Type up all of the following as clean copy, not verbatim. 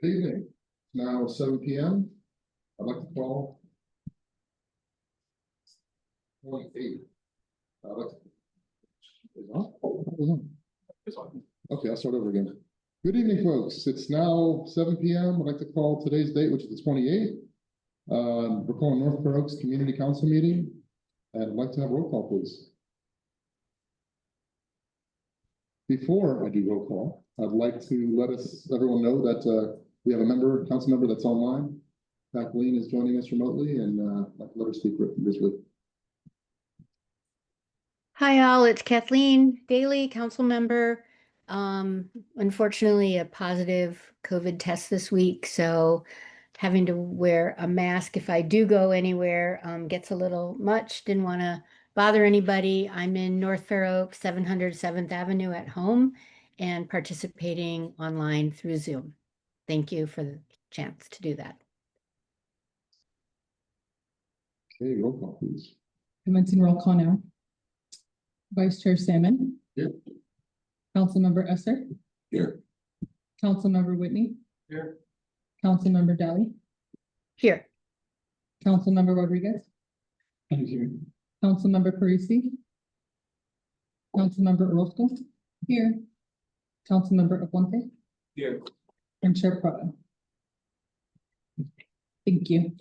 Good evening. It's now 7 p.m. I'd like to call 28. I'd like to. It's on. Okay, I'll start over again. Good evening, folks. It's now 7 p.m. I'd like to call today's date, which is the 28th. We're calling North Fair Oaks Community Council meeting, and I'd like to have a roll call, please. Before I do roll call, I'd like to let everyone know that we have a council member that's online. Kathleen is joining us remotely, and I'd like to let her speak briefly. Hi all, it's Kathleen Daly, council member. Unfortunately, a positive COVID test this week, so having to wear a mask if I do go anywhere gets a little much. Didn't want to bother anybody. I'm in North Fair Oaks, 700 7th Avenue at home and participating online through Zoom. Thank you for the chance to do that. Okay, roll call, please. Commencing roll call now. Vice Chair Salmon. Here. Councilmember Esser. Here. Councilmember Whitney. Here. Councilmember Daly. Here. Councilmember Rodriguez. I'm here. Councilmember Parisi. Councilmember Orozco. Here. Councilmember Aponte. Here. And Chair Prado. Thank you.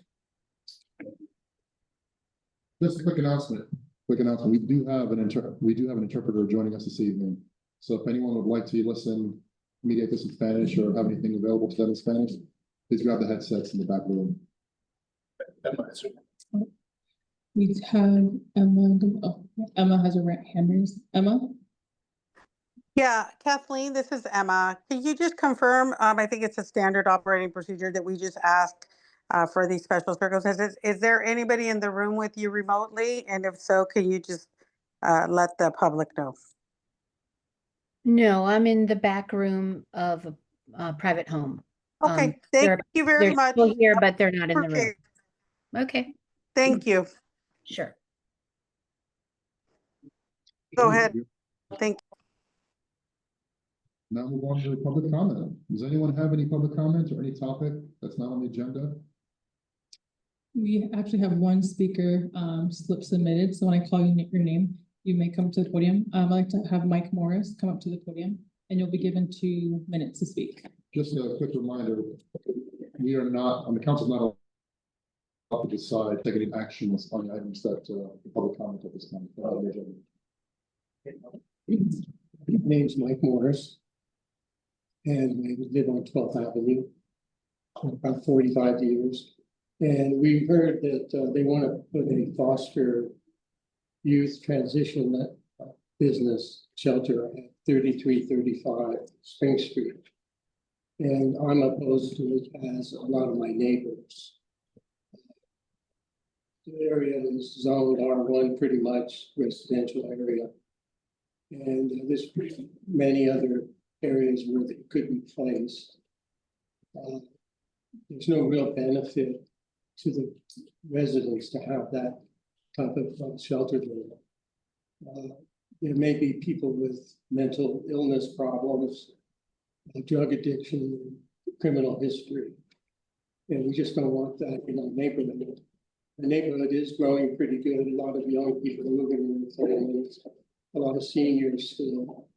Just a quick announcement. We do have an interpreter joining us this evening. So if anyone would like to listen, mediate this in Spanish or have anything available to them in Spanish, please grab the headsets in the back room. We have Emma. Oh, Emma has a hand raised. Emma. Yeah, Kathleen, this is Emma. Can you just confirm? I think it's a standard operating procedure that we just asked for these special circumstances. Is there anybody in the room with you remotely? And if so, can you just let the public know? No, I'm in the back room of a private home. Okay, thank you very much. They're still here, but they're not in the room. Okay, Okay, thank you. sure. Go ahead. Thank you. Now move on to the public comment. Does anyone have any public comments or any topic that's not on the agenda? We actually have one speaker slip submitted. So when I call you your name, you may come to the podium. I'd like to have Mike Morris come up to the podium and you'll be given 2 minutes to speak. Just a quick reminder, we are not, on the council, not allowed to decide, take any action on the items that the public comment at this time. My name's Mike Morris, and I live on 12th Avenue for about 45 years. And we heard that they want to put a foster youth transition business shelter at 3335 Spring Street. And I'm opposed to it as a lot of my neighbors. The area is zoned R1, pretty much residential area. And there's pretty many other areas where they could be placed. There's no real benefit to the residents to have that type of shelter there. There may be people with mental illness problems, drug addiction, criminal history. And we just don't want that in our neighborhood. The neighborhood is growing pretty good. A lot of young people are moving in with families, a lot of seniors still.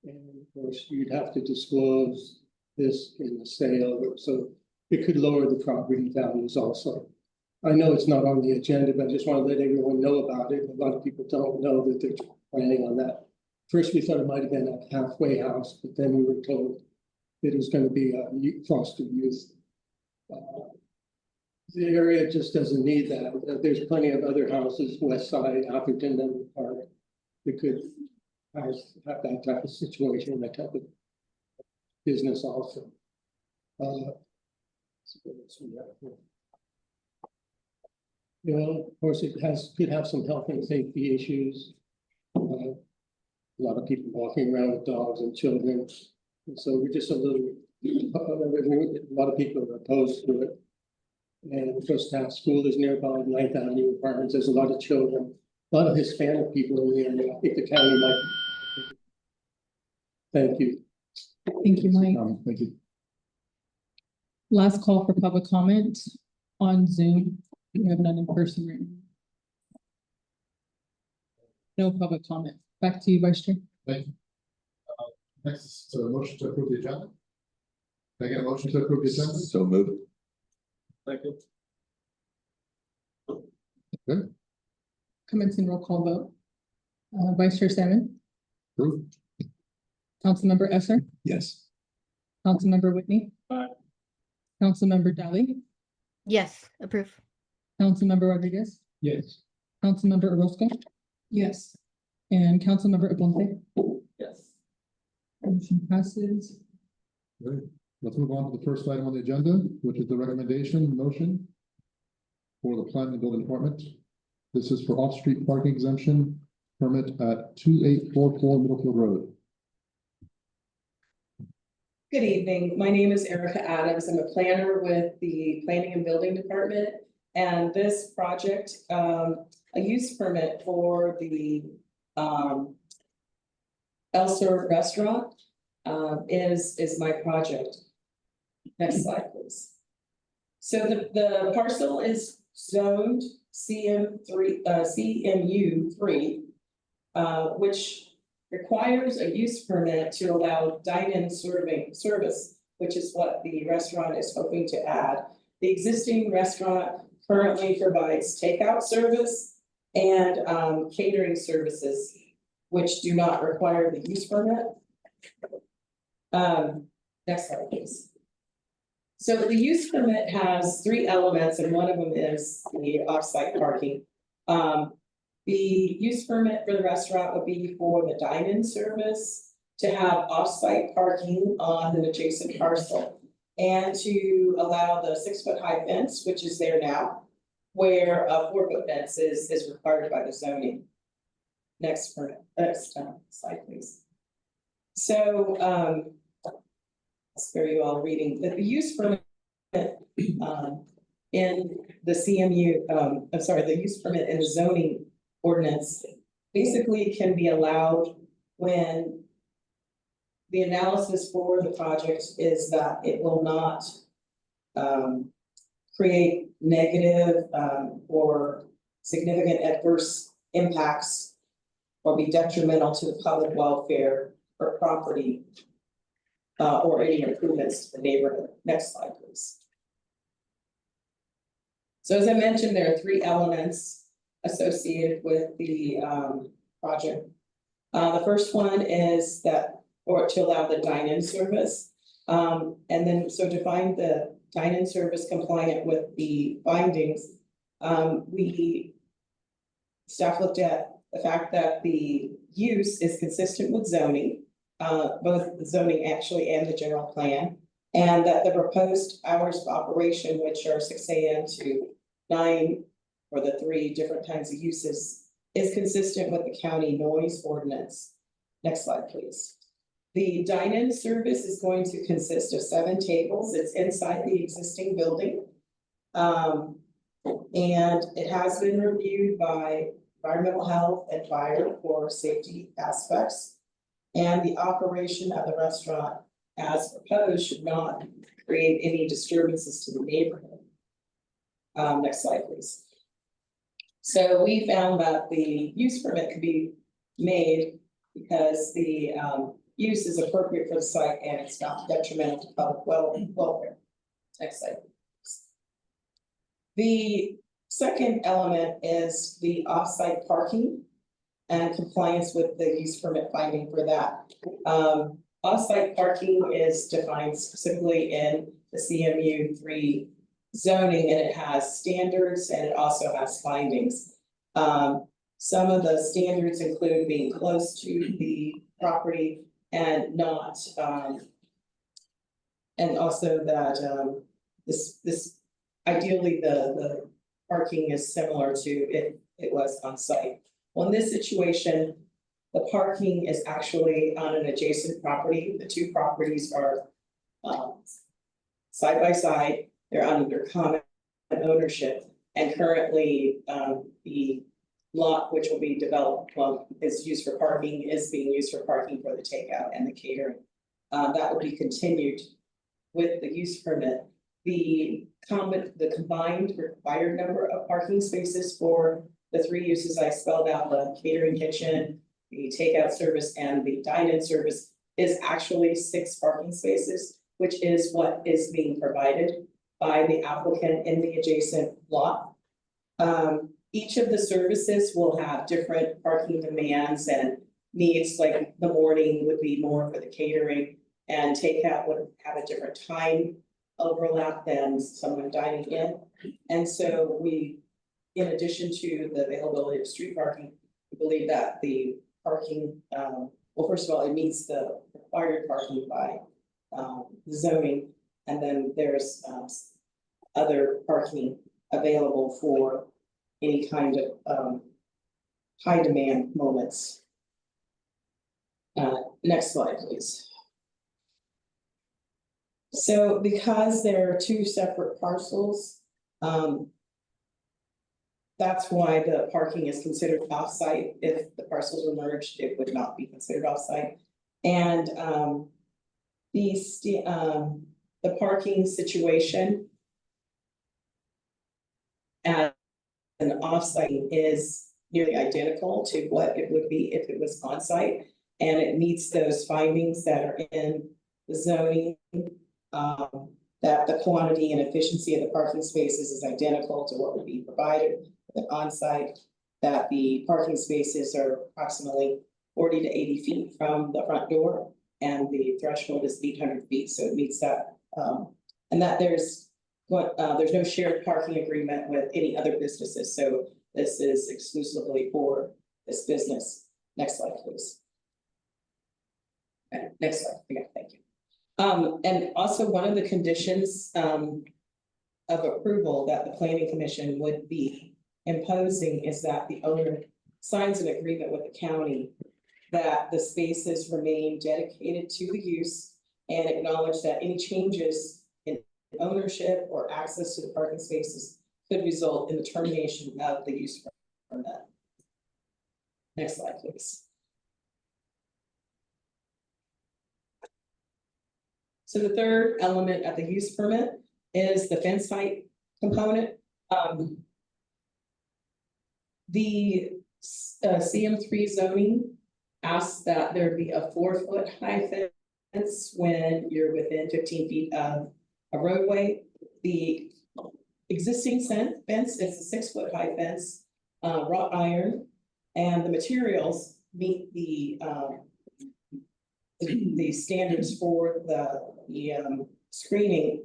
And of course, you'd have to disclose this in the sale, so it could lower the property values also. I know it's not on the agenda, but I just want to let everyone know about it. A lot of people don't know that they're planning on that. First, we thought it might have been a halfway house, but then we were told that it was going to be a foster youth. The area just doesn't need that. There's plenty of other houses, West Side, Atherton, Denver Park, that could have that type of situation, that type of business also. You know, of course, it could have some health and safety issues. A lot of people walking around with dogs and children, and so we're just a lot of people are opposed to it. And First Half School is nearby, 9th Avenue Apartments. There's a lot of children, a lot of Hispanic people in the area. I think the county might. Thank you. Thank you, Mike. Thank you. Last call for public comment on Zoom. We have none in person right now. No public comment. Back to you, Vice Chair. Thank you. Next is a motion to approve the agenda. Can I get a motion to approve the agenda? So moved. Second. Commencing roll call vote. Vice Chair Salmon, Approve. Councilmember Esser, Yes. Councilmember Whitney. Aye. Councilmember Dally, Yes, approve. Councilmember Rodriguez, Yes. Councilmember Orozco. Yes. And Councilmember Aponte. Yes. Motion passes. Great. Let's move on to the first item on the agenda, which is the recommendation motion for the planning and building department. This is for off-street parking exemption permit at 2844 Middlefield Road. Good evening. My name is Erica Adams. I'm a planner with the Planning and Building Department. And this project, a use permit for the Elser Restaurant is my project. Next slide, please. So the parcel is zoned CMU3, which requires a use permit to allow dine-in serving service, which is what the restaurant is hoping to add. The existing restaurant currently provides takeout service and catering services, which do not require the use permit. Next slide, please. So the use permit has 3 elements, and one of them is the off-site parking. The use permit for the restaurant would be for the dine-in service, to have off-site parking on the adjacent parcel, and to allow the 6-foot-high fence, which is there now, where a 4-foot fence is required by the zoning. Next slide, please. So, spare you all reading, that the use permit in the CMU, the use permit in the zoning ordinance basically can be allowed when the analysis for the project is that it will not create negative or significant adverse impacts or be detrimental to the public welfare or property or any improvements to the neighborhood. Next slide, please. So as I mentioned, there are 3 elements associated with the project. The first one is that, or to allow the dine-in service. And then, so to find the dine-in service compliant with the findings, staff looked at the fact that the use is consistent with zoning, both the zoning actually and the general plan, and that the proposed hours of operation, which are 6 a.m. to 9 for the 3 different kinds of uses, is consistent with the county noise ordinance. Next slide, please. The dine-in service is going to consist of 7 tables. It's inside the existing building. And it has been reviewed by environmental health and fire for safety aspects. And the operation of the restaurant as proposed should not create any disturbances to the neighborhood. Next slide, please. So we found that the use permit could be made because the use is appropriate for the site and it's not detrimental to public welfare. Next slide. The second element is the off-site parking and compliance with the use permit finding for that. Off-site parking is defined specifically in the CMU3 zoning, and it has standards and it also has findings. Some of the standards include being close to the property and not, and also that this ideally the parking is similar to it was on site. Well, in this situation, the parking is actually on an adjacent property. The 2 properties are side by side. They're under common ownership, and currently the lot which will be developed is being used for parking for the takeout and the catering. that would be continued with the use permit. The combined required number of parking spaces for the three uses I spelled out, the catering kitchen, the takeout service, and the dine-in service, is actually 6 parking spaces, which is what is being provided by the applicant in the adjacent lot. Each of the services will have different parking demands and needs, like the morning would be more for the catering, and takeout would have a different time overlap than someone dining in. And so we, in addition to the availability of street parking, we believe that the parking, well, first of all, it meets the required parking by the zoning, and then there's other parking available for any kind of high demand moments. Next slide, please. So because there are 2 separate parcels, that's why the parking is considered off-site. If the parcels were merged, it would not be considered off-site. And the parking situation at an off-site is nearly identical to what it would be if it was on-site, and it meets those findings that are in the zoning. That the quantity and efficiency of the parking spaces is identical to what would be provided with on-site, that the parking spaces are approximately 40 to 80 feet from the front door, and the threshold is 800 feet, so it meets that. And that there's no shared parking agreement with any other businesses, so this is exclusively for this business. Next slide, please. Okay, next slide, yeah, thank you. And also one of the conditions of approval that the planning commission would be imposing is that the owner signs an agreement with the county that the spaces remain dedicated to the use, and acknowledge that any changes in ownership or access to the parking spaces could result in the termination of the use permit. Next slide, please. So the third element of the use permit is the fence height component. The CM3 zoning asks that there be a 4-foot high fence when you're within 15 feet of a roadway. The existing fence is a 6-foot high fence, wrought iron, and the materials meet the standards for the screening.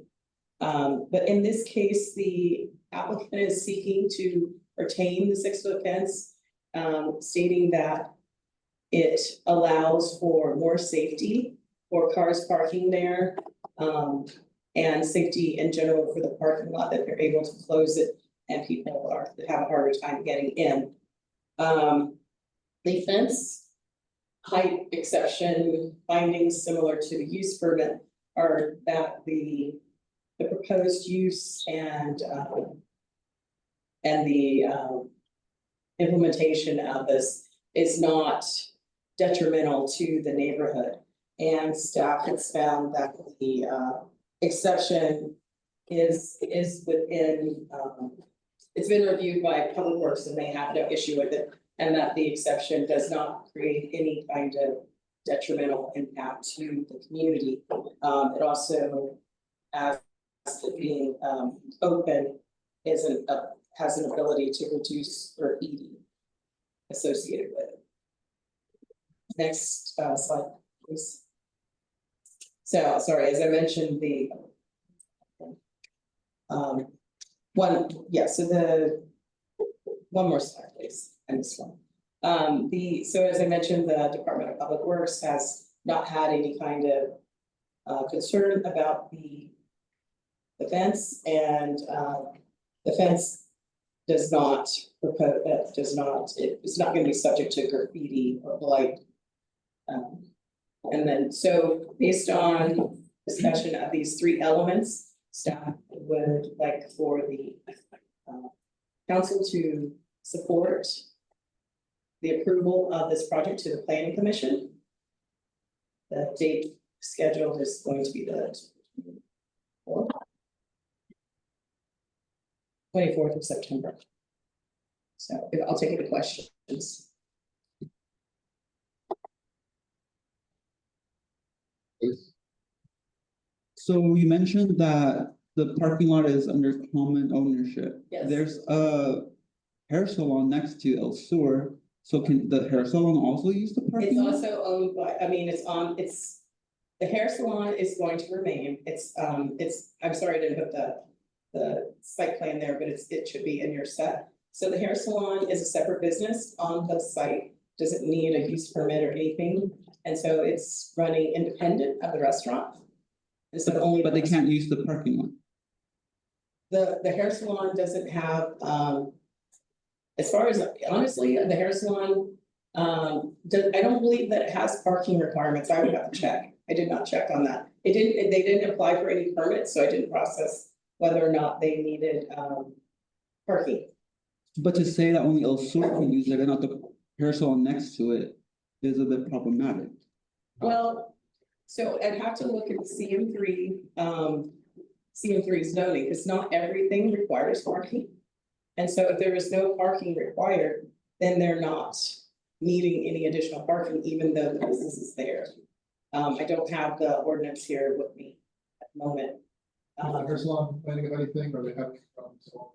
But in this case, the applicant is seeking to retain the 6-foot fence, stating that it allows for more safety for cars parking there, and safety in general for the parking lot, that they're able to close it and people have a harder time getting in. The fence height exception findings similar to the use permit are that the proposed use and the implementation of this is not detrimental to the neighborhood. And staff has found that the exception is within, it's been reviewed by Public Works and they have no issue with it, and that the exception does not create any kind of detrimental impact to the community. It also, as it being open, has an ability to reduce graffiti associated with it. Next slide, please. So, sorry, as I mentioned, the one more slide, please, and this one. So as I mentioned, the Department of Public Works has not had any kind of concern about the fence, and the fence does not propose, it's not going to be subject to graffiti or blight. And then, so based on discussion of these 3 elements, staff would like for the council to support the approval of this project to the planning commission. The date scheduled is going to be the 24th of September. So I'll take any questions. Please. So you mentioned that the parking lot is under common ownership. Yes. There's a hair salon next to El Sur, so can the hair salon also use the It's parking lot? also owned by, I mean, the hair salon is going to remain. I'm sorry I didn't put the site plan there, but it should be in your set. So the hair salon is a separate business on the site, doesn't need a use permit or anything. And so it's running independent of the restaurant. And so only. But they can't use the parking lot. The hair salon doesn't have, as far as, honestly, the hair salon, I don't believe that it has parking requirements. I would have to check. I did not check on that. They didn't apply for any permits, so I didn't process whether or not they needed, parking. But to say that only El Sur can use it and not the hair salon next to it is a bit problematic. Well, so I'd have to look at the CM3 zoning, because not everything requires parking. And so if there is no parking required, then they're not needing any additional parking, even though the business is there. I don't have the ordinance here with me at the moment. Hair salon complaining of anything, or they have?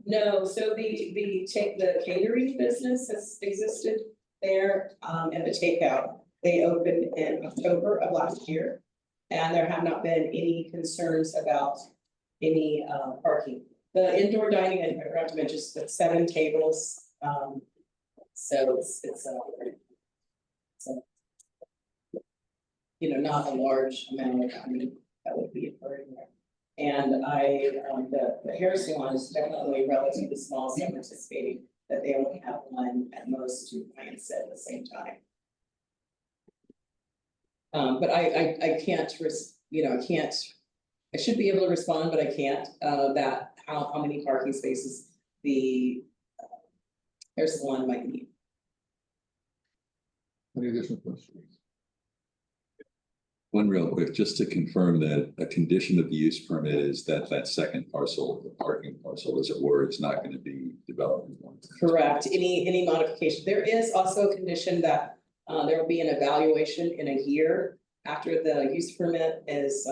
No, so the catering business has existed there, and the takeout, they opened in October of last year. And there have not been any concerns about any parking. The indoor dining, I forgot to mention, is 7 tables, so it's not a large amount of dining that would be occurring there. And the hair salon is definitely relatively small, so I'm anticipating that they only have one, at most 2 clients at the same time. But I can't, I should be able to respond, but I can't, that how many parking spaces the hair salon might need. Any additional questions? One real quick, just to confirm that a condition of the use permit is that second parcel, the parking parcel, as it were, is not going to be developed. Correct, any modification. There is also a condition that there will be an evaluation in a year after the use permit is,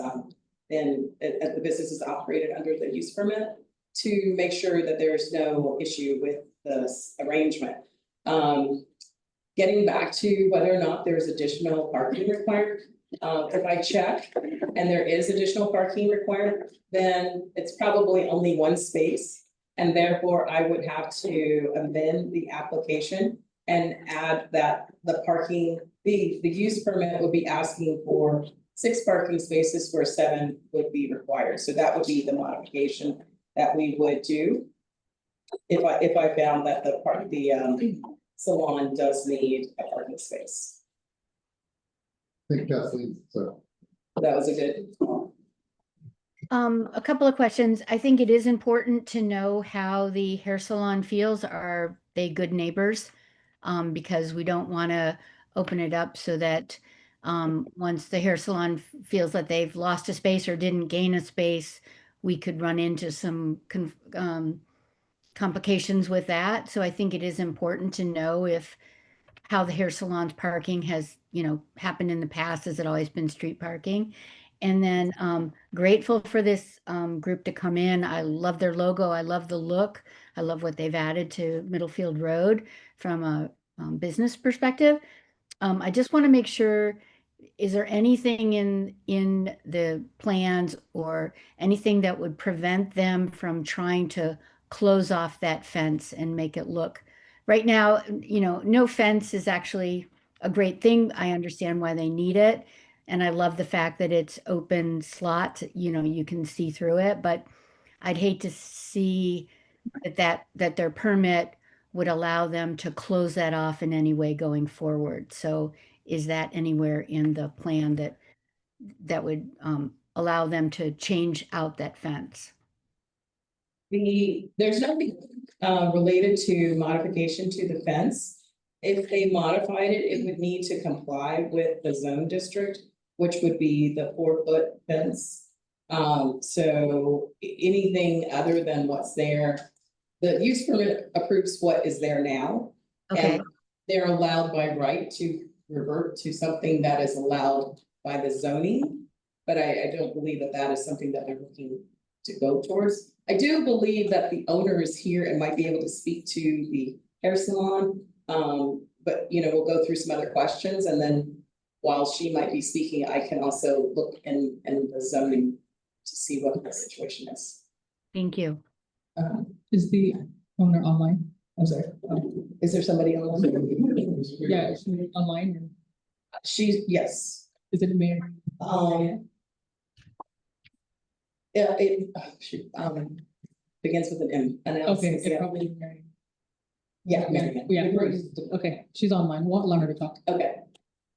then the business is operated under the use permit to make sure that there's no issue with this arrangement. Getting back to whether or not there's additional parking required. If I check and there is additional parking required, then it's probably only 1 space. And therefore I would have to amend the application and add that the parking, the use permit would be asking for 6 parking spaces where 7 would be required. So that would be the modification that we would do. If I found that the salon does need a parking space. I think Kathleen, so. That was a good call. A couple of questions. I think it is important to know how the hair salon feels. Are they good neighbors? Because we don't want to open it up so that once the hair salon feels that they've lost a space or didn't gain a space, we could run into some complications with that. So I think it is important to know how the hair salon's parking has, happened in the past. Has it always been street parking? And then grateful for this group to come in. I love their logo. I love the look. I love what they've added to Middlefield Road from a business perspective. I just want to make sure, is there anything in the plans or anything that would prevent them from trying to close off that fence and make it look? Right now, no fence is actually a great thing. I understand why they need it. And I love the fact that it's open slot, you can see through it, but I'd hate to see that their permit would allow them to close that off in any way going forward. So is that anywhere in the plan that would allow them to change out that fence? There's nothing related to modification to the fence. If they modified it, it would need to comply with the zone district. which would be the 4-foot fence. So anything other than what's there, the use permit approves what is there now. Okay, And they're allowed by right to revert to something that is allowed by the zoning. But I don't believe that that is something that they're looking to go towards. I do believe that the owner is here and might be able to speak to the hair salon. But you know, we'll go through some other questions, and then while she might be speaking, I can also look in the zoning to see what the situation is. thank you. Is the owner online? I'm sorry, is there somebody online? Yeah, is she online, or She's, yes, is it Mary? yeah, shoot, begins with an M. Okay, Analysis, it yeah. probably is Mary. Yeah, Mary. Yeah, okay, she's online, we'll allow her to talk. Okay.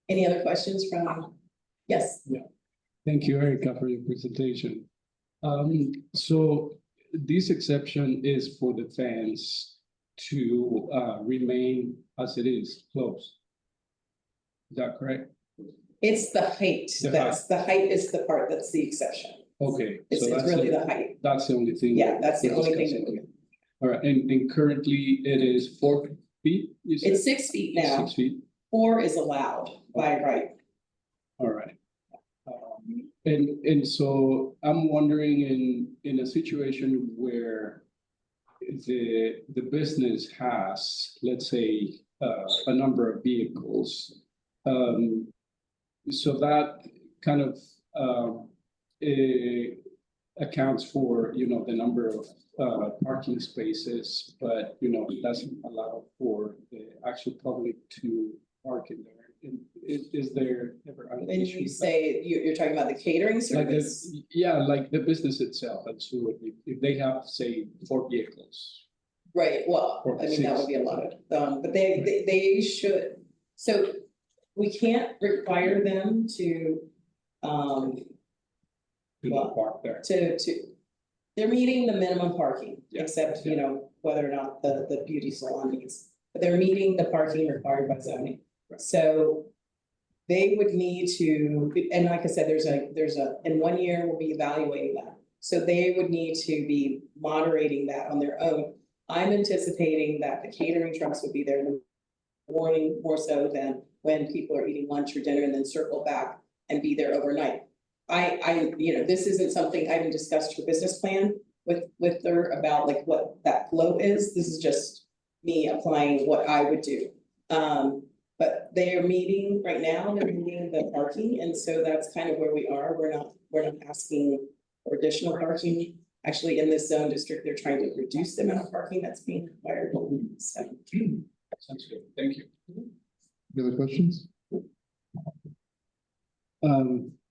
Any other questions from, yes, Thank you, Erica, for your presentation. So this exception is for the fence to remain as it is, closed. Is that correct? it's the height, The that's, the height is the part that's the exception. Okay. It's, so it's that's really the height. That's the only thing. Yeah, that's the we're only thing discussing. that All right, and currently it is 4 feet, you said? it's 6 feet now, 6 feet, 4 is allowed by right. all right. And so I'm wondering in a situation where the business has, let's say, a number of vehicles. So that kind of accounts for, you know, the number of parking spaces, but, you know, it doesn't allow for the actual public to park in there. And is there ever an When issue? you say, you're talking about the catering Like service? yeah, like the business itself, and so if they have, say, 4 vehicles. Right, well, Or I mean, that would be a lot of, but they should, so we can't require them to, Do not park there. they're meeting the minimum parking, Yeah, except, you know, whether or not the beauty salon needs. But they're meeting the parking required by zoning. So they would need to, and like I said, there's a, in 1 year, we'll be evaluating that. So they would need to be moderating that on their own. I'm anticipating that the catering trucks would be there in the morning more so than when people are eating lunch or dinner and then circle back and be there overnight. You know, this isn't something I haven't discussed her business plan with her about like what that flow is. This is just me applying what I would do. But they are meeting right now, they're meeting the parking, and so that's kind of where we are. We're not asking for additional parking. Actually, in this zone district, they're trying to reduce the amount of parking that's being required. So, Sounds good, thank you. Any other questions?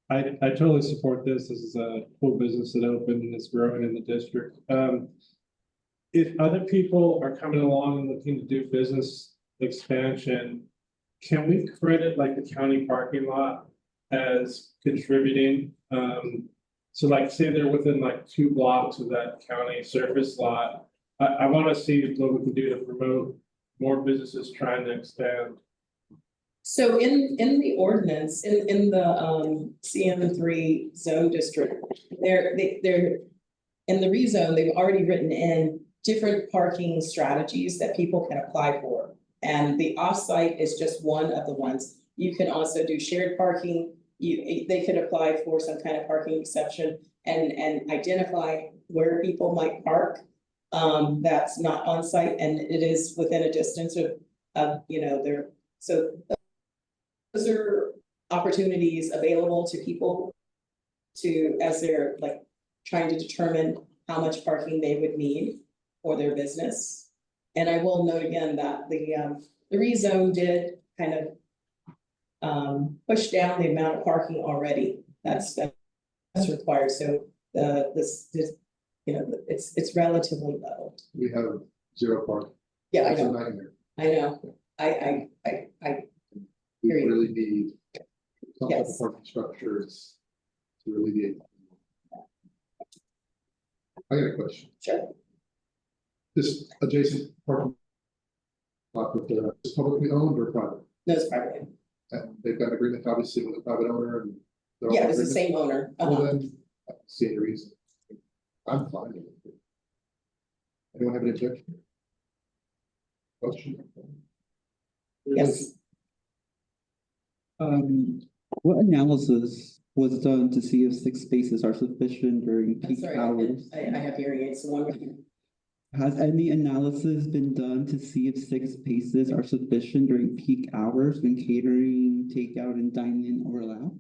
I totally support this. This is a cool business that opened and is growing in the district. If other people are coming along and looking to do business expansion, can we credit like the county parking lot as contributing? So like say they're within like 2 blocks of that county surface lot. I want to see what we can do to promote more businesses trying to expand. so in the ordinance, in the CM3 zone district, they're in the rezone, they've already written in different parking strategies that people can apply for. And the offsite is just one of the ones. You can also do shared parking. They could apply for some kind of parking exception and identify where people might park. That's not on site and it is within a distance of you know, so those are opportunities available to people to, as they're like trying to determine how much parking they would need for their business. And I will note again that the rezone did kind of push down the amount of parking already. That's required. So this you know, it's relatively low. We have 0 parking. Yeah, I It's a know, nightmare. I know. I We Agreed. really need some type of Yes. parking structures to alleviate. I got a question. sure. This adjacent parking lot with the, is publicly owned or private? No, it's private. And they've got an agreement obviously with a private owner and They're all Yeah, it was the agreement? same owner. Well, Uh-huh. then, I don't see any reason. I'm fine with it. Anyone have any objection? Question? Yes. What analysis was done to see if 6 spaces are sufficient during I'm peak sorry, hours? I have hearing aids, so one more time. Has any analysis been done to see if 6 spaces are sufficient during peak hours when catering, takeout, and dine-in overlap?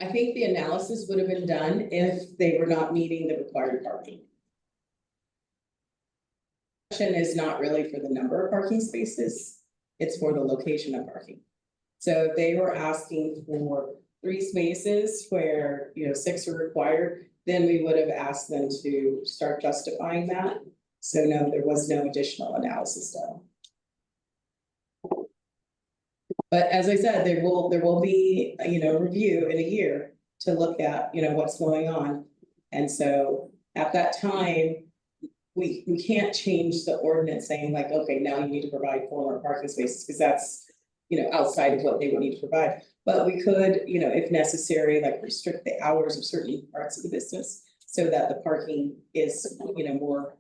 I think the analysis would have been done if they were not meeting the required parking. Question is not really for the number of parking spaces, it's for the location of parking. So if they were asking for 3 spaces where, 6 are required, then we would have asked them to start justifying that. So no, there was no additional analysis done. But as I said, there will be, review in a year to look at, what's going on. And so at that time, we can't change the ordinance saying like, okay, now you need to provide 4 more parking spaces, because that's, outside of what they would need to provide. But we could, if necessary, like restrict the hours of certain parts of the business so that the parking is, more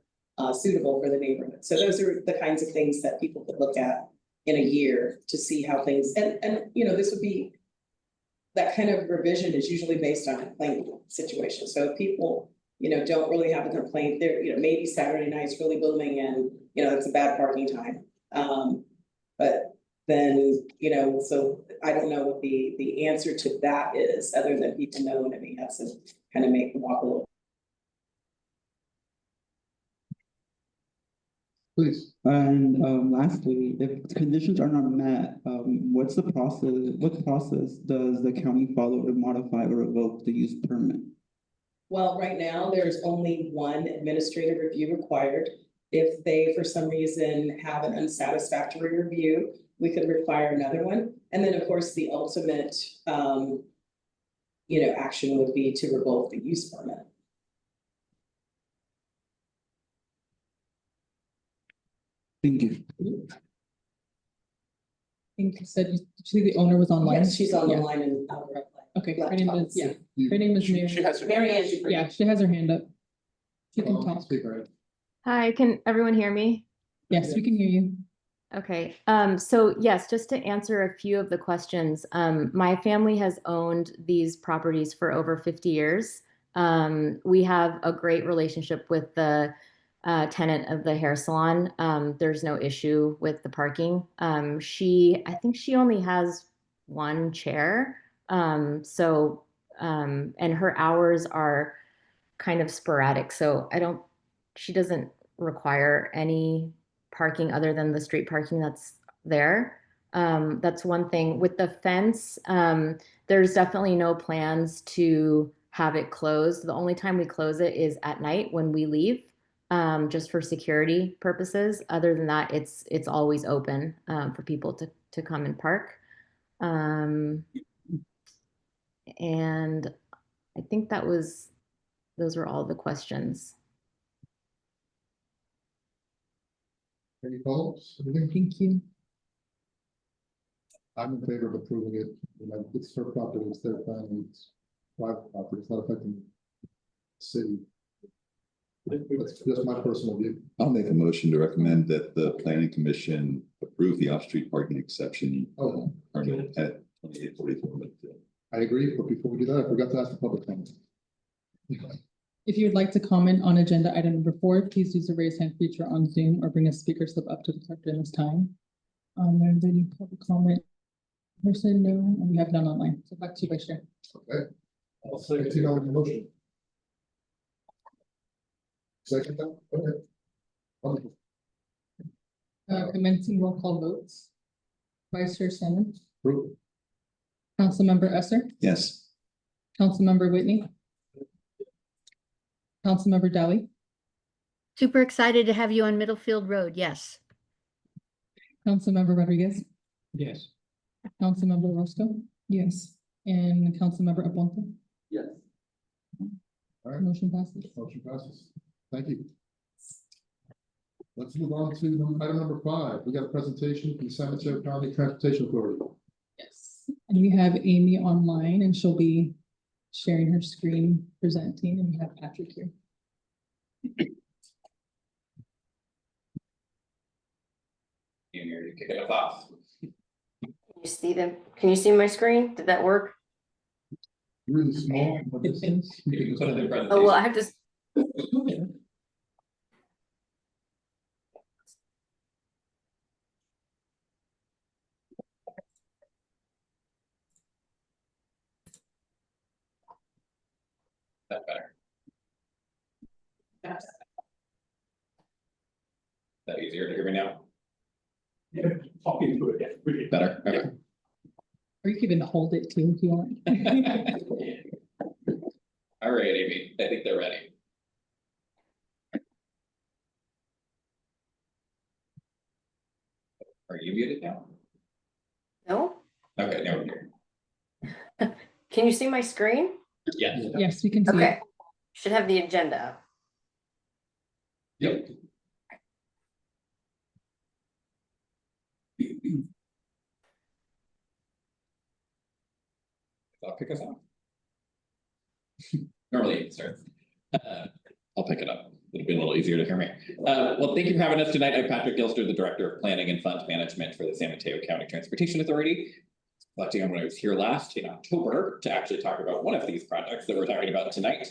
suitable for the neighborhood. So those are the kinds of things that people could look at in a year to see how things, and this would be, that kind of revision is usually based on a complaint situation. So if people, don't really have a complaint, there, maybe Saturday night's really booming and, it's a bad parking time. But then, so I don't know what the answer to that is, other than people know in advance and kind of make them walk a little. Please. And lastly, if conditions are not met, what process does the county follow to modify or revoke the use permit? Well, right now, there's only one administrative review required. If they, for some reason, have an unsatisfactory review, we could require another one. And then, of course, the ultimate, action would be to revoke the use permit. Thank you. I think you said, did you see the owner was online? Yes, she's on the Yeah. line and. Okay, her name is, laptop. her name is Mary. Mary Ann Dupree. Yeah, she has her hand up. She can talk. Speak right. Hi, can everyone hear me? Yes, we can hear you. Okay, so yes, just to answer a few of the questions, my family has owned these properties for over 50 years. We have a great relationship with the tenant of the hair salon. There's no issue with the parking. I think she only has 1 chair. And her hours are kind of sporadic, so she doesn't require any parking other than the street parking that's there. That's one thing. With the fence, there's definitely no plans to have it closed. The only time we close it is at night when we leave, just for security purposes. Other than that, it's always open for people to come and park. And I think those were all the questions. Any follow-ups? Anything? Thank you. I'm in favor of approving it. It's her property, it's their family, it's private property, it's not affecting the city. That's just my personal view. I'll make a motion to recommend that the planning commission approve the off-street parking exception. Oh. Permit at 2844 Midfield. I agree, but before we do that, I forgot to ask the public comment. If you would like to comment on agenda item number 4, please use the raise hand feature on Zoom or bring a speaker slip up to the clerk during this time. There's any public comment person? No, and we have none online. So back to you, Vice Chair. Okay. I'll say it on the motion. Second time, okay. Wonderful. Commencing roll call votes. Vice Chair Salmon, Approve. Councilmember Esser, Yes. Councilmember Whitney, Councilmember Dowling, Super excited to have you on Middlefield Road. Yes. Councilmember Rodriguez, Yes. Councilmember Roscoe. Yes. And Councilmember Aponte. Yes. All right, Motion passes. motion passes. Thank you. Let's move on to item number 5. We got a presentation from the San Mateo County Transportation Authority. Yes. And we have Amy online and she'll be sharing her screen presenting, and we have Patrick here. Amy, kick it off. Can you see my screen? Did that work? Really small. What is this? You can put it in the presentation. Oh, well, I have to. That better. That easier to hear me now? Yeah, talking to it, yeah. Better, okay. Or you can even hold it too if you want. All right, Amy, I think they're ready. Are you muted now? No? Okay, now we're here. Can you see my screen? Yes. Yes, we can see. Okay. Should have the agenda up. Yep. I'll kick us off. Normally it starts. I'll pick it up. It'll be a little easier to hear me. Well, thank you for having us tonight. I'm Patrick Gilster, the Director of Planning and Fund Management for the San Mateo County Transportation Authority. Reflecting on when I was here last in October to actually talk about one of these projects that we're talking about tonight.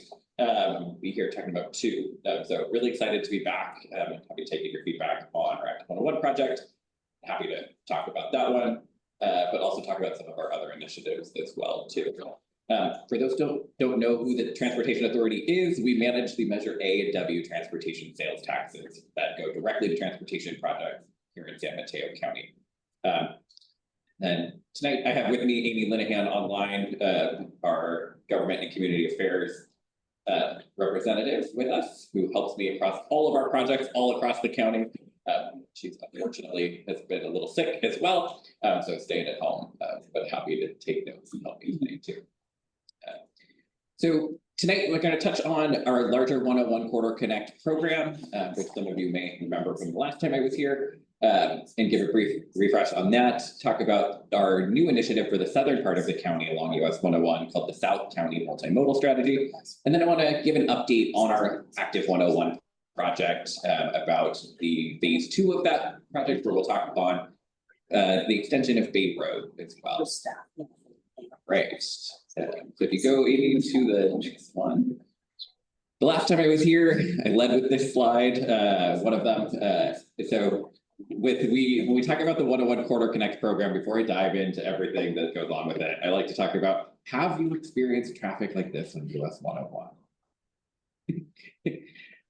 Be here talking about two. So really excited to be back. Happy to take your feedback on our Act 101 project. Happy to talk about that one, but also talk about some of our other initiatives as well too. For those who don't know who the Transportation Authority is, we manage the Measure A and W transportation sales taxes that go directly to transportation projects here in San Mateo County. And tonight I have with me Amy Linehan online, our government and community affairs representative with us, who helps me across all of our projects all across the county. She's unfortunately has been a little sick as well, so staying at home, but happy to take notes and help you tonight too. So tonight we're going to touch on our larger 101 Corridor Connect program, which some of you may remember from the last time I was here. And give a brief refresh on that, talk about our new initiative for the southern part of the county along US 101 called the South County Multimodal Strategy. And then I want to give an update on our Active 101 project, about the phase 2 of that project, where we'll talk on the extension of Bay Road as well. Right. So if you go into the next one. The last time I was here, I led with this slide, one of them. So when we talk about the 101 Corridor Connect program, before I dive into everything that goes on with it, I like to talk about, have you experienced traffic like this on US 101?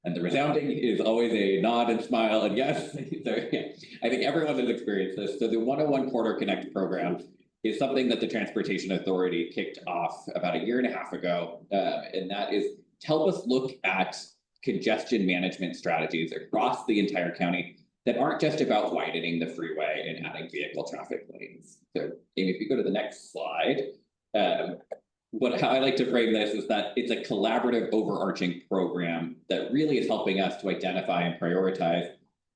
And the resounding is always a nod and smile and yes. So yeah, I think everyone has experienced this. So the 101 Corridor Connect program is something that the Transportation Authority kicked off about 1.5 years ago. And that is to help us look at congestion management strategies across the entire county that aren't just about widening the freeway and adding vehicle traffic lanes. So Amy, if you go to the next slide, how I like to frame this is that it's a collaborative overarching program that really is helping us to identify and prioritize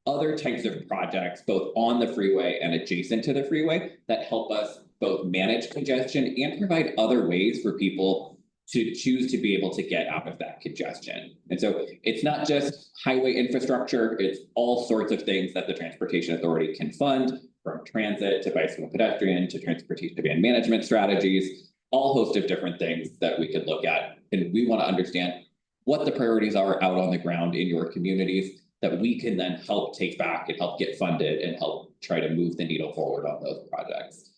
other types of projects, both on the freeway and adjacent to the freeway, that help us both manage congestion and provide other ways for people to choose to be able to get out of that congestion. And so it's not just highway infrastructure, it's all sorts of things that the Transportation Authority can fund, from transit to bicycle pedestrian to transportation demand management strategies, all host of different things that we could look at. And we want to understand what the priorities are out on the ground in your communities that we can then help take back and help get funded and help try to move the needle forward on those projects.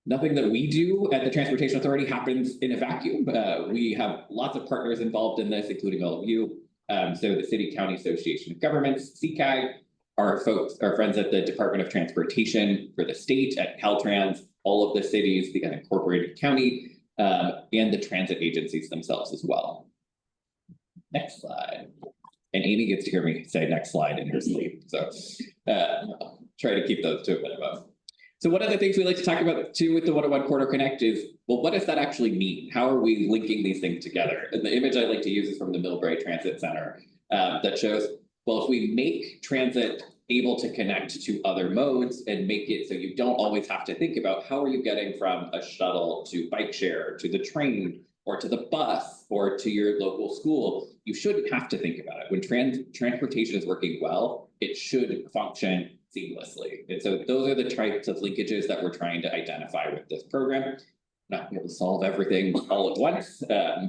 Nothing that we do at the Transportation Authority happens in a vacuum. We have lots of partners involved in this, including all of you. So the City County Association of Governments, CCAG, our friends at the Department of Transportation for the state at Caltrans, all of the cities, the unincorporated county, and the transit agencies themselves as well. Next slide. And Amy gets to hear me say next slide in her sleep. So try to keep those to a minimum. So one of the things we like to talk about too with the 101 Corridor Connect is, well, what does that actually mean? How are we linking these things together? And the image I like to use is from the Millbrae Transit Center that shows, well, if we make transit able to connect to other modes and make it so you don't always have to think about how are you getting from a shuttle to bike share, to the train, or to the bus, or to your local school. You shouldn't have to think about it. When transportation is working well, it should function seamlessly. And so those are the types of linkages that we're trying to identify with this program. Not able to solve everything all at once,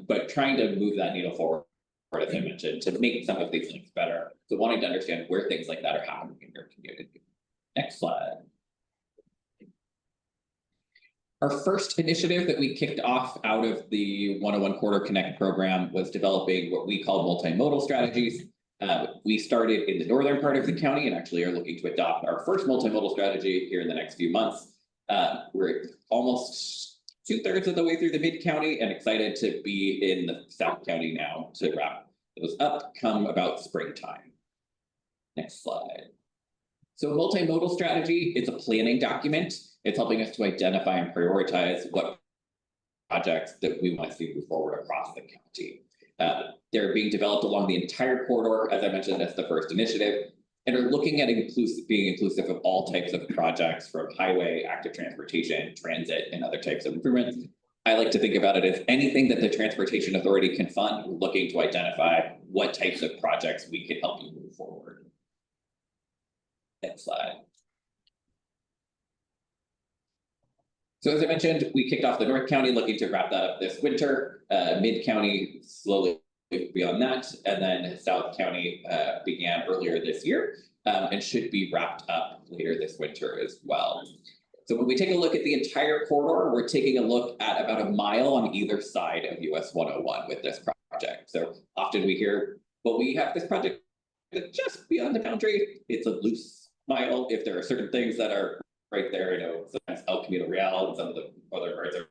but trying to move that needle forward, as I mentioned, to make some of these links better. So wanting to understand where things like that are happening in your community. Next slide. Our first initiative that we kicked off out of the 101 Corridor Connect program was developing what we call multimodal strategies. We started in the northern part of the county and actually are looking to adopt our first multimodal strategy here in the next few months. We're almost 2/3 of the way through the mid-county and excited to be in the South County now to wrap those up come about springtime. Next slide. So multimodal strategy is a planning document. It's helping us to identify and prioritize what projects that we want to see move forward across the county. They're being developed along the entire corridor, as I mentioned, that's the first initiative, and are looking at being inclusive of all types of projects from highway, active transportation, transit, and other types of improvements. I like to think about it as anything that the Transportation Authority can fund. We're looking to identify what types of projects we can help you move forward. Next slide. So as I mentioned, we kicked off the North County looking to wrap that up this winter, Mid-County slowly beyond that, and then South County began earlier this year and should be wrapped up later this winter as well. So when we take a look at the entire corridor, we're taking a look at about a mile on either side of US 101 with this project. So often we hear, well, we have this project just beyond the boundary. It's a loose mile if there are certain things that are right there, you know, sometimes El Camino Real and some of the other parts are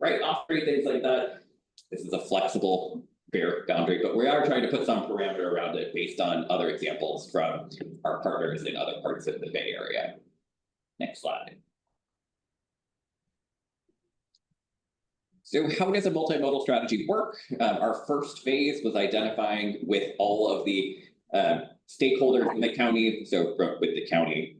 right off street, things like that. This is a flexible fair boundary, but we are trying to put some parameter around it based on other examples from our partners in other parts of the Bay Area. Next slide. So how does a multimodal strategy work? Our first phase was identifying with all of the stakeholders in the county, so with the county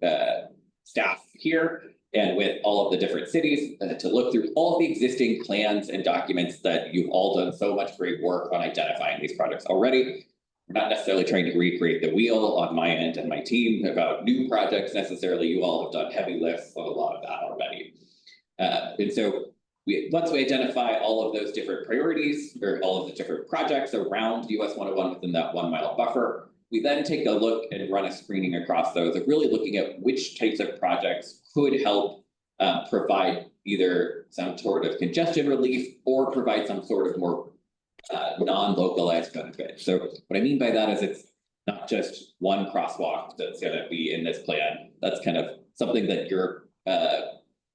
staff here and with all of the different cities to look through all of the existing plans and documents that you've all done so much great work on identifying these projects already. We're not necessarily trying to recreate the wheel on my end and my team about new projects necessarily. You all have done heavy lifts on a lot of that already. And so once we identify all of those different priorities or all of the different projects around US 101 within that 1 mile buffer, we then take a look and run a screening across those of really looking at which types of projects could help provide either some sort of congestion relief or provide some sort of more non-localized benefit. So what I mean by that is it's not just one crosswalk that's going to be in this plan. That's kind of something that your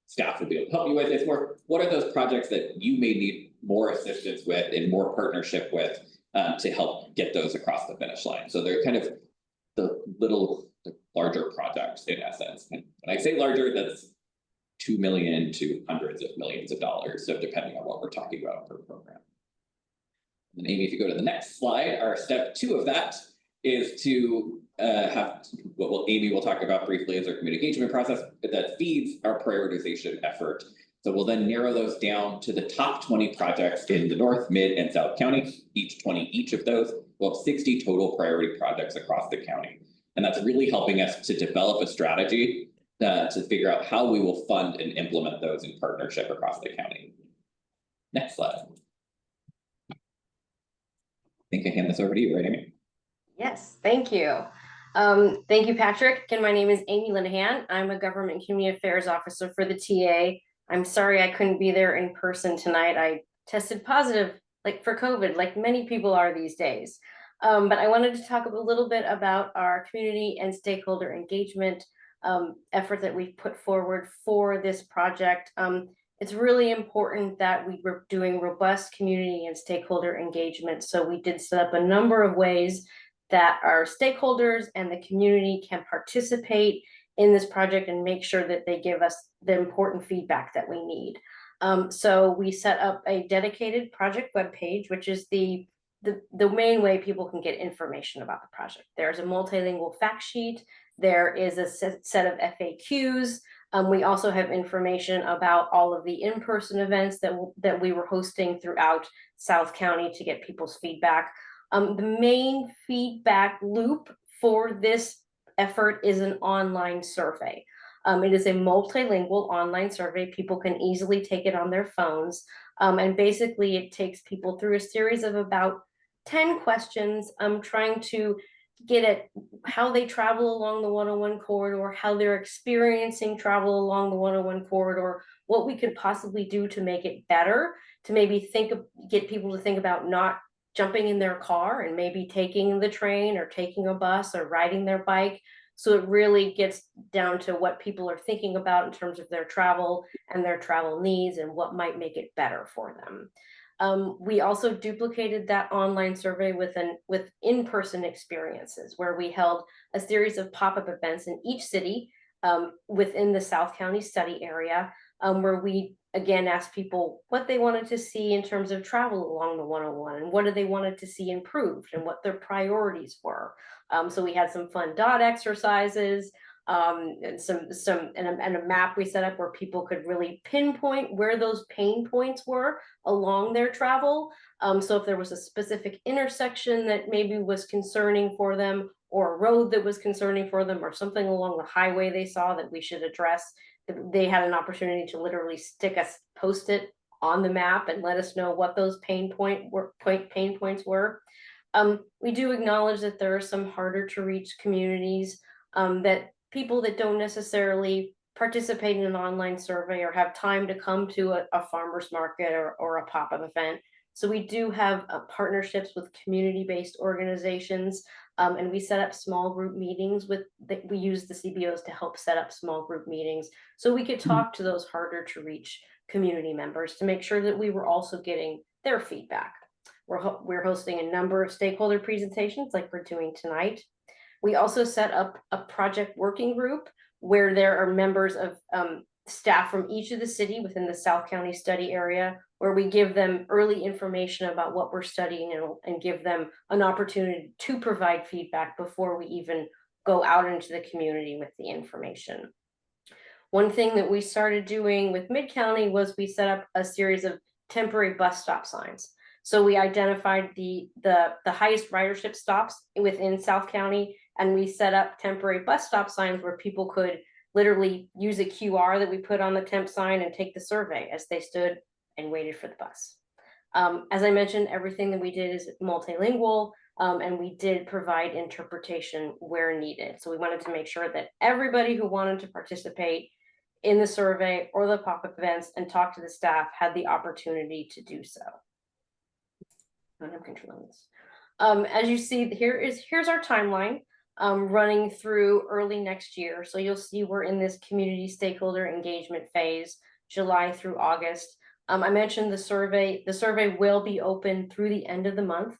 staff would be able to help you with. It's more, what are those projects that you may need more assistance with and more partnership with to help get those across the finish line. So they're kind of the larger projects in essence. And when I say larger, that's 2 million to hundreds of millions of dollars. So depending on what we're talking about per program. And Amy, if you go to the next slide, our step 2 of that is to have what Amy will talk about briefly as our community engagement process that feeds our prioritization effort. So we'll then narrow those down to the top 20 projects in the North, Mid, and South County, each 20 each of those. We'll have 60 total priority projects across the county. And that's really helping us to develop a strategy to figure out how we will fund and implement those in partnership across the county. Next slide. I think I hand this over to you, right, Amy? Yes, thank you. Thank you, Patrick. Again, my name is Amy Linehan. I'm a Government Community Affairs Officer for the TA. I'm sorry I couldn't be there in person tonight. I tested positive for COVID, like many people are these days. But I wanted to talk a little bit about our community and stakeholder engagement effort that we've put forward for this project. It's really important that we were doing robust community and stakeholder engagement. So we did set up a number of ways that our stakeholders and the community can participate in this project and make sure that they give us the important feedback that we need. So we set up a dedicated project webpage, which is the main way people can get information about the project. There's a multilingual fact sheet There is a set of FAQs. We also have information about all of the in-person events that we were hosting throughout South County to get people's feedback. The main feedback loop for this effort is an online survey. It is a multilingual online survey. People can easily take it on their phones. And basically it takes people through a series of about 10 questions. I'm trying to get at how they travel along the 101 corridor, how they're experiencing travel along the 101 corridor, what we could possibly do to make it better, to maybe get people to think about not jumping in their car and maybe taking the train or taking a bus or riding their bike. So it really gets down to what people are thinking about in terms of their travel and their travel needs and what might make it better for them. We also duplicated that online survey with in-person experiences where we held a series of pop-up events in each city within the South County study area, where we again asked people what they wanted to see in terms of travel along the 101 and what they wanted to see improved and what their priorities were. So we had some fun dot exercises, and a map we set up where people could really pinpoint where those pain points were along their travel. So if there was a specific intersection that maybe was concerning for them, or a road that was concerning for them, or something along the highway they saw that we should address, they had an opportunity to literally stick a post-it on the map and let us know what those pain points were. We do acknowledge that there are some harder to reach communities, that people that don't necessarily participate in an online survey or have time to come to a farmer's market or a pop-up event. So we do have partnerships with community-based organizations, and we set up small group meetings we use the CBOs to help set up small group meetings so we could talk to those harder to reach community members to make sure that we were also getting their feedback. We're hosting a number of stakeholder presentations like we're doing tonight. We also set up a project working group where there are members of staff from each of the city within the South County study area, where we give them early information about what we're studying and give them an opportunity to provide feedback before we even go out into the community with the information. One thing that we started doing with Mid-County was we set up a series of temporary bus stop signs. So we identified the highest ridership stops within South County, and we set up temporary bus stop signs where people could literally use a QR that we put on the temp sign and take the survey as they stood and waited for the bus. As I mentioned, everything that we did is multilingual, and we did provide interpretation where needed. So we wanted to make sure that everybody who wanted to participate in the survey or the pop-up events and talk to the staff had the opportunity to do so. I'm controlling this. As you see, here's our timeline running through early next year. So you'll see we're in this community stakeholder engagement phase, July through August. I mentioned the survey. The survey will be open through the end of the month.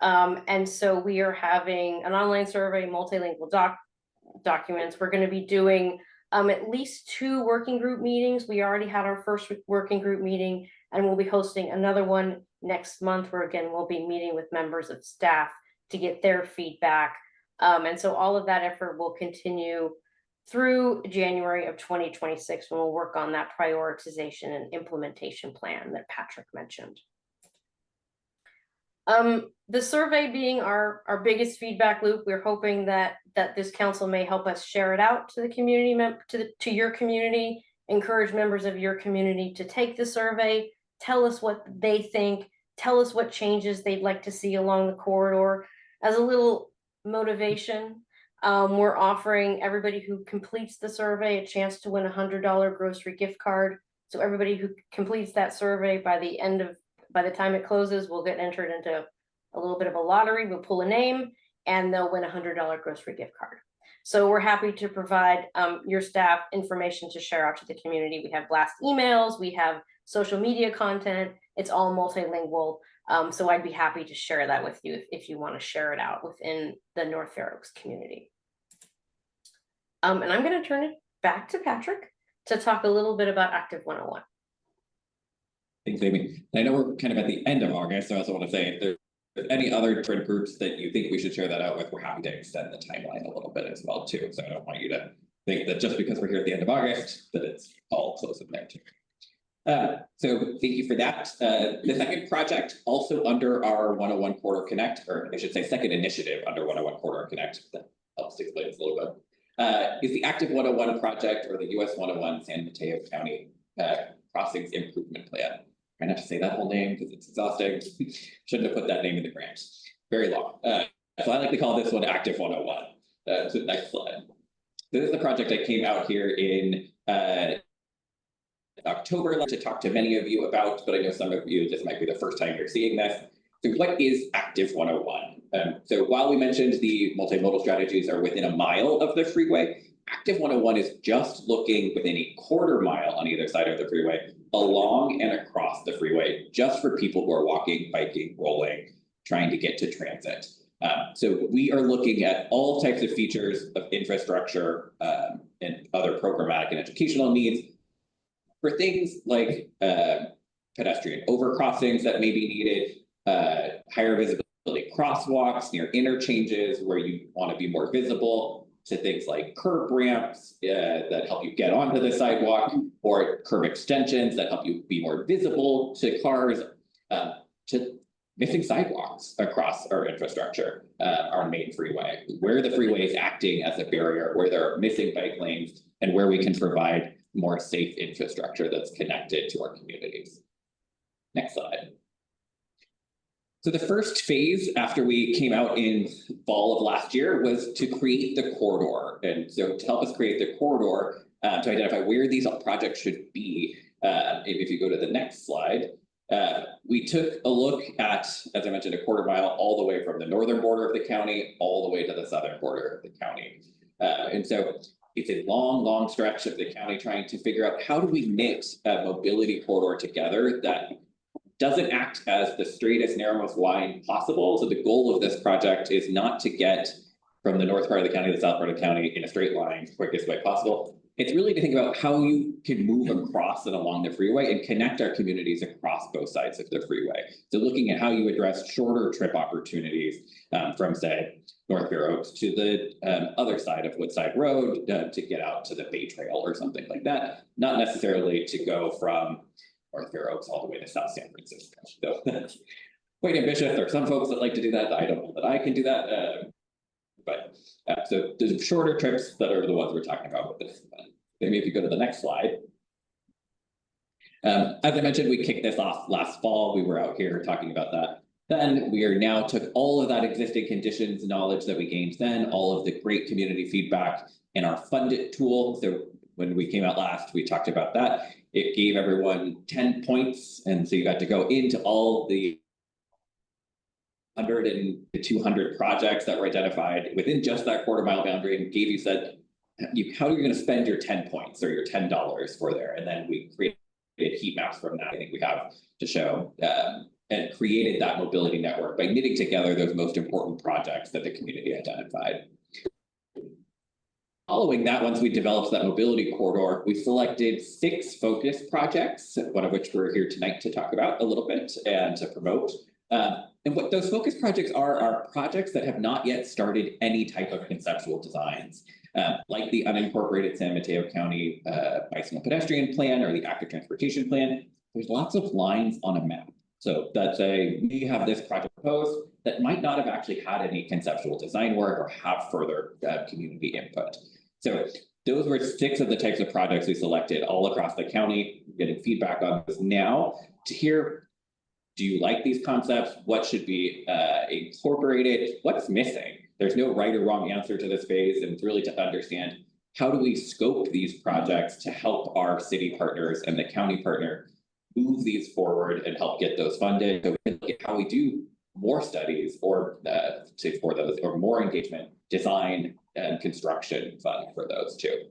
And so we are having an online survey, multilingual documents. We're going to be doing at least 2 working group meetings. We already had our first working group meeting, and we'll be hosting another one next month, where again, we'll be meeting with members of staff to get their feedback. And so all of that effort will continue through January of 2026, when we'll work on that prioritization and implementation plan that Patrick mentioned. The survey being our biggest feedback loop, we're hoping that this council may help us share it out to the community, to your community, encourage members of your community to take the survey, tell us what they think, tell us what changes they'd like to see along the corridor. As a little motivation, we're offering everybody who completes the survey a chance to win a $100 grocery gift card. So everybody who completes that survey by the time it closes, will get entered into a little bit of a lottery. We'll pull a name and they'll win a $100 grocery gift card. So we're happy to provide your staff information to share out to the community. We have blast emails, we have social media content. It's all multilingual. So I'd be happy to share that with you if you want to share it out within the North Fair Oaks community. And I'm going to turn it back to Patrick to talk a little bit about Active 101. Thanks, Amy. I know we're kind of at the end of August, so I also want to say there's any other different groups that you think we should share that out with, we're happy to extend the timeline a little bit as well too. So I don't want you to think that just because we're here at the end of August, that it's all close in there too. So thank you for that. The second project, also under our 101 Corridor Connect, or I should say second initiative under 101 Corridor Connect, that helps to explain this a little bit, is the Active 101 project, or the US 101 San Mateo County Crossings Improvement Plan. Try not to say that whole name because it's exhausting. Shouldn't have put that name in the grant. Very long. So I like to call this one Active 101. So next slide. This is the project I came out here in October to talk to many of you about, but I know some of you, this might be the first time you're seeing this. So what is Active 101? So while we mentioned the multimodal strategies are within a mile of the freeway, Active 101 is just looking within a quarter mile on either side of the freeway, along and across the freeway, just for people who are walking, biking, rolling, trying to get to transit. So we are looking at all types of features of infrastructure and other programmatic and educational needs for things like pedestrian overcrossings that may be needed, higher visibility crosswalks near interchanges where you want to be more visible, to things like curb ramps that help you get onto the sidewalk, or curb extensions that help you be more visible to cars, to missing sidewalks across our infrastructure, our main freeway, where the freeway is acting as a barrier, where there are missing bike lanes, and where we can provide more safe infrastructure that's connected to our communities. Next slide. So the first phase after we came out in fall of last year was to create the corridor. And so to help us create the corridor, to identify where these projects should be, if you go to the next slide, we took a look at, as I mentioned, a quarter mile all the way from the northern border of the county, all the way to the southern border of the county. And so it's a long, long stretch of the county trying to figure out how do we mix a mobility corridor together that doesn't act as the straightest, narrowest line possible. So the goal of this project is not to get from the north part of the county to the south part of the county in a straight line, quickest way possible. It's really to think about how you can move across and along the freeway and connect our communities across both sides of the freeway. So looking at how you address shorter trip opportunities from, say, North Fair Oaks to the other side of Woodside Road to get out to the Bay Trail or something like that. Not necessarily to go from North Fair Oaks all the way to South San Francisco. So that's quite ambitious. There are some folks that like to do that. I don't know that I can do that. So there's shorter trips that are the ones we're talking about with this. Maybe if you go to the next slide. As I mentioned, we kicked this off last fall. We were out here talking about that. Then we are now took all of that existing conditions knowledge that we gained then, all of the great community feedback in our Fund It tool. So when we came out last, we talked about that. It gave everyone 10 points. And so you got to go into all the 100 and 200 projects that were identified within just that quarter mile boundary, and gave you said, how are you going to spend your 10 points or your $10 for there? And then we created heat maps from that. I think we have to show and created that mobility network by knitting together those most important projects that the community identified. Following that, once we developed that mobility corridor, we selected 6 focus projects, one of which we're here tonight to talk about a little bit and to promote. And what those focus projects are projects that have not yet started any type of conceptual designs, like the unincorporated San Mateo County Bicycle Pedestrian Plan or the Active Transportation Plan. There's lots of lines on a map. So that's we have this project proposed that might not have actually had any conceptual design work or have further community input. So those were 6 of the types of projects we selected all across the county, getting feedback on this now to hear, do you like these concepts? What should be incorporated? What's missing? There's no right or wrong answer to this phase, and it's really to understand how do we scope these projects to help our city partners and the county partner move these forward and help get those funded. So we can look at how we do more studies or for those, or more engagement, design and construction fund for those too.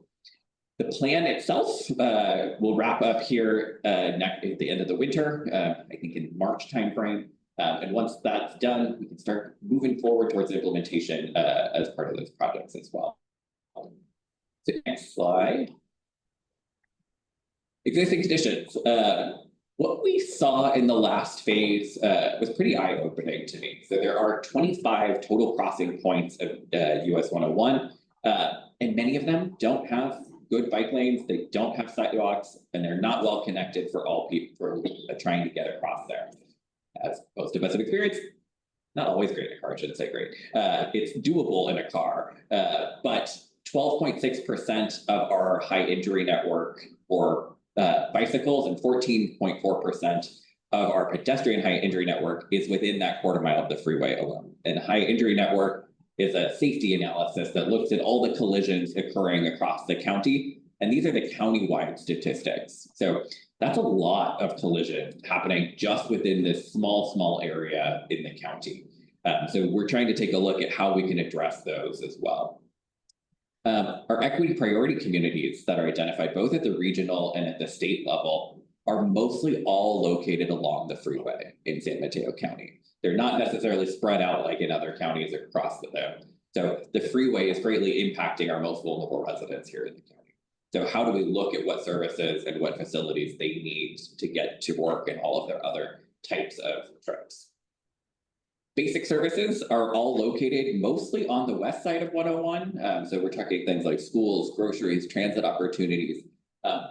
The plan itself will wrap up here at the end of the winter, I think in March timeframe. And once that's done, we can start moving forward towards implementation as part of those projects as well. So next slide. Existing conditions. What we saw in the last phase was pretty eye-opening to me. So there are 25 total crossing points of US 101, and many of them don't have good bike lanes, they don't have sidewalks, and they're not well connected for all people for trying to get across there. As most of us have experienced, not always great in a car, I shouldn't say great. It's doable in a car, but 12.6% of our high injury network or bicycles and 14.4% of our pedestrian high injury network is within that quarter mile of the freeway alone. And high injury network is a safety analysis that looks at all the collisions occurring across the county. And these are the county-wide statistics. So that's a lot of collision happening just within this small area in the county. So we're trying to take a look at how we can address those as well. Our equity priority communities that are identified both at the regional and at the state level are mostly all located along the freeway in San Mateo County. They're not necessarily spread out like in other counties across the zone. So the freeway is greatly impacting our most vulnerable residents here in the county. So how do we look at what services and what facilities they need to get to work and all of their other types of trips? Basic services are all located mostly on the west side of 101. So we're talking things like schools, groceries, transit opportunities.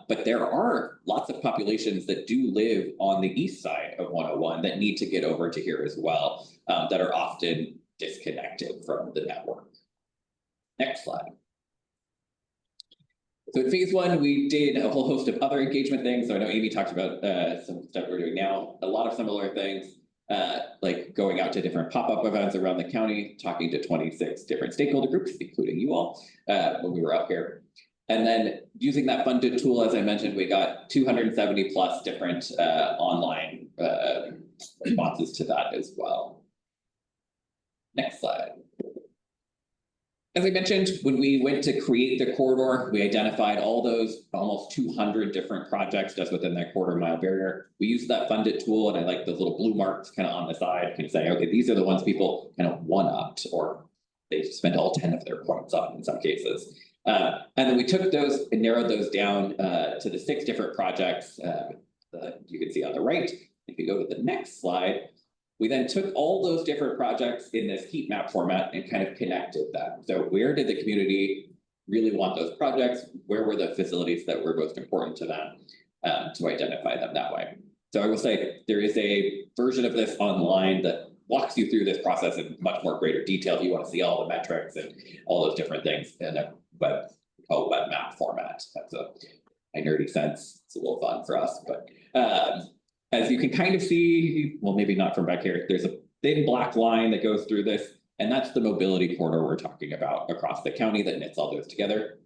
But there are lots of populations that do live on the east side of 101 that need to get over to here as well, that are often disconnected from the network. Next slide. So in phase one, we did a whole host of other engagement things. So I know Amy talked about some stuff we're doing now, a lot of similar things, like going out to different pop-up events around the county, talking to 26 different stakeholder groups, including you all, when we were out here. And then using that funded tool, as I mentioned, we got 270 plus different online responses to that as well. Next slide. As I mentioned, when we went to create the corridor, we identified all those almost 200 different projects just within that quarter mile barrier. We used that funded tool, and I like those little blue marks kind of on the side, can say, okay, these are the ones people kind of one-upped, or they spent all 10 of their points on in some cases. And then we took those and narrowed those down to the 6 different projects that you can see on the right. If you go to the next slide, we then took all those different projects in this heat map format and kind of connected them. So where did the community really want those projects? Where were the facilities that were most important to them, to identify them that way? So I will say there is a version of this online that walks you through this process in much more greater detail. If you want to see all the metrics and all those different things in a web map format. That's a nerdy sense. It's a little fun for us, but as you can kind of see, well, maybe not from back here, there's a thin black line that goes through this, and that's the mobility corridor we're talking about across the county that knits all those together.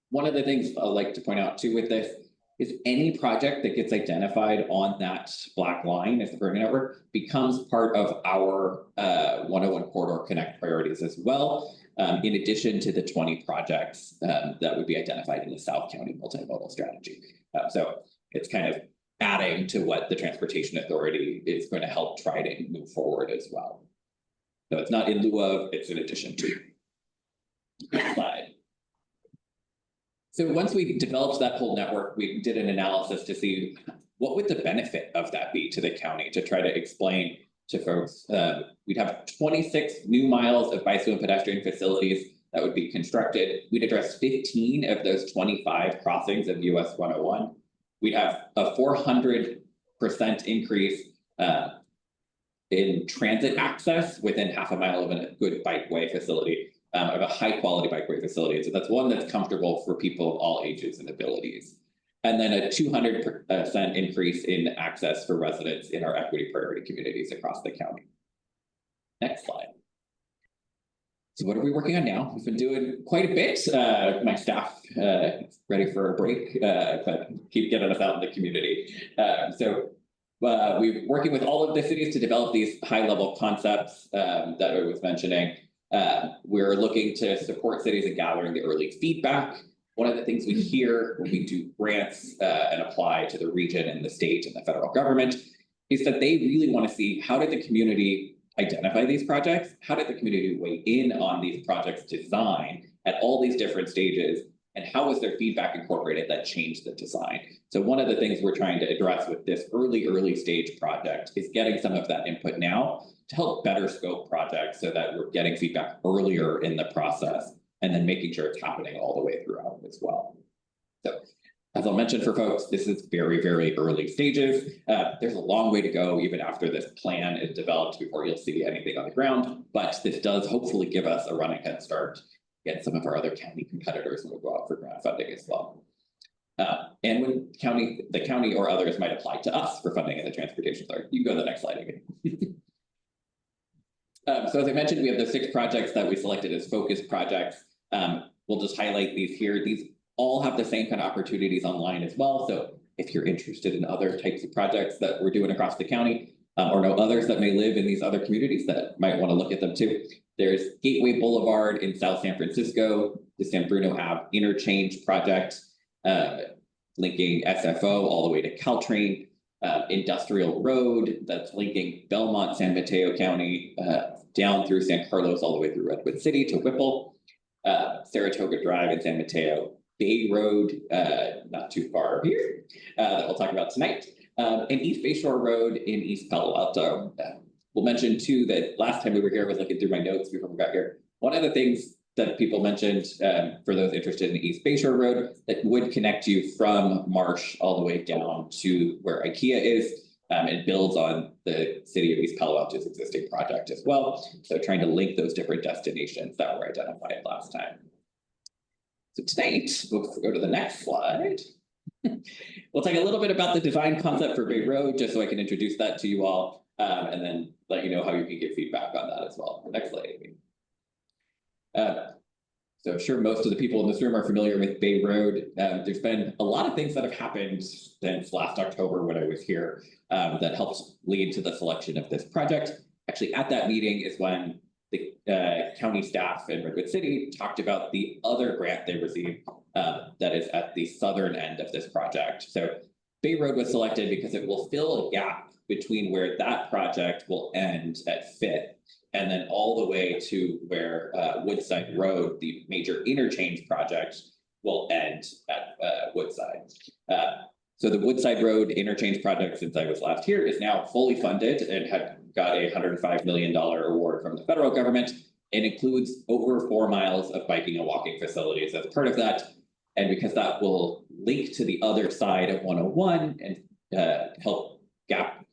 One of the things I'd like to point out too with this is any project that gets identified on that black line as the priority network becomes part of our 101 Corridor Connect priorities as well, in addition to the 20 projects that would be identified in the South County multimodal strategy. So it's kind of adding to what the Transportation Authority is going to help try to move forward as well. So it's not in lieu of, it's in addition to. Next slide. So once we developed that whole network, we did an analysis to see what would the benefit of that be to the county, to try to explain to folks. We'd have 26 new miles of bicycle and pedestrian facilities that would be constructed. We'd address 15 of those 25 crossings of US 101. We'd have a 400% increase in transit access within half a mile of a good bikeway facility, of a high quality bikeway facility. So that's one that's comfortable for people of all ages and abilities. And then a 200% increase in access for residents in our equity priority communities across the county. Next slide. So what are we working on now? We've been doing quite a bit. My staff is ready for a break, but keep getting us out in the community. So we're working with all of the cities to develop these high-level concepts that I was mentioning. We're looking to support cities in gathering the early feedback. One of the things we hear when we do grants and apply to the region and the state and the federal government is that they really want to see, how did the community identify these projects? How did the community weigh in on these projects design at all these different stages? and how was their feedback incorporated that changed the design. So one of the things we're trying to address with this early stage project is getting some of that input now to help better scope projects so that we're getting feedback earlier in the process and then making sure it's happening all the way throughout as well. So as I'll mention for folks, this is very early stages. There's a long way to go even after this plan is developed before you'll see anything on the ground, but this does hopefully give us a running head start against some of our other county competitors when we go out for grant funding as well. And when the county or others might apply to us for funding in the transportation authority. You can go to the next slide again. So as I mentioned, we have the 6 projects that we selected as focus projects. We'll just highlight these here. These all have the same kind of opportunities online as well. So if you're interested in other types of projects that we're doing across the county, or know others that may live in these other communities that might want to look at them too. There's Gateway Boulevard in South San Francisco, the San Bruno Ave Interchange Project, linking SFO all the way to Caltrain, Industrial Road that's linking Belmont, San Mateo County, down through San Carlos, all the way through Redwood City to Whipple, Saratoga Drive in San Mateo, Bay Road, not too far here, that we'll talk about tonight, and East Bayshore Road in East Palo Alto. We'll mention too that last time we were here, I was looking through my notes before we got here. One of the things that people mentioned, for those interested in East Bayshore Road, that would connect you from Marsh all the way down to where IKEA is. It builds on the city of East Palo Alto's existing project as well. So trying to link those different destinations that were identified last time. So tonight, we'll go to the next slide. We'll talk a little bit about the design concept for Bay Road, just so I can introduce that to you all, and then let you know how you can give feedback on that as well. Next slide, Amy. So I'm sure most of the people in this room are familiar with Bay Road. There's been a lot of things that have happened since last October when I was here, that helped lead to the selection of this project. Actually, at that meeting is when the county staff in Redwood City talked about the other grant they received, that is at the southern end of this project. So Bay Road was selected because it will fill a gap between where that project will end at 5th and then all the way to where Woodside Road, the major interchange project, will end at Woodside. So the Woodside Road interchange project, since I was last here, is now fully funded and had got a $105 million award from the federal government. It includes over 4 miles of biking and walking facilities as part of that. And because that will link to the other side of 101 and help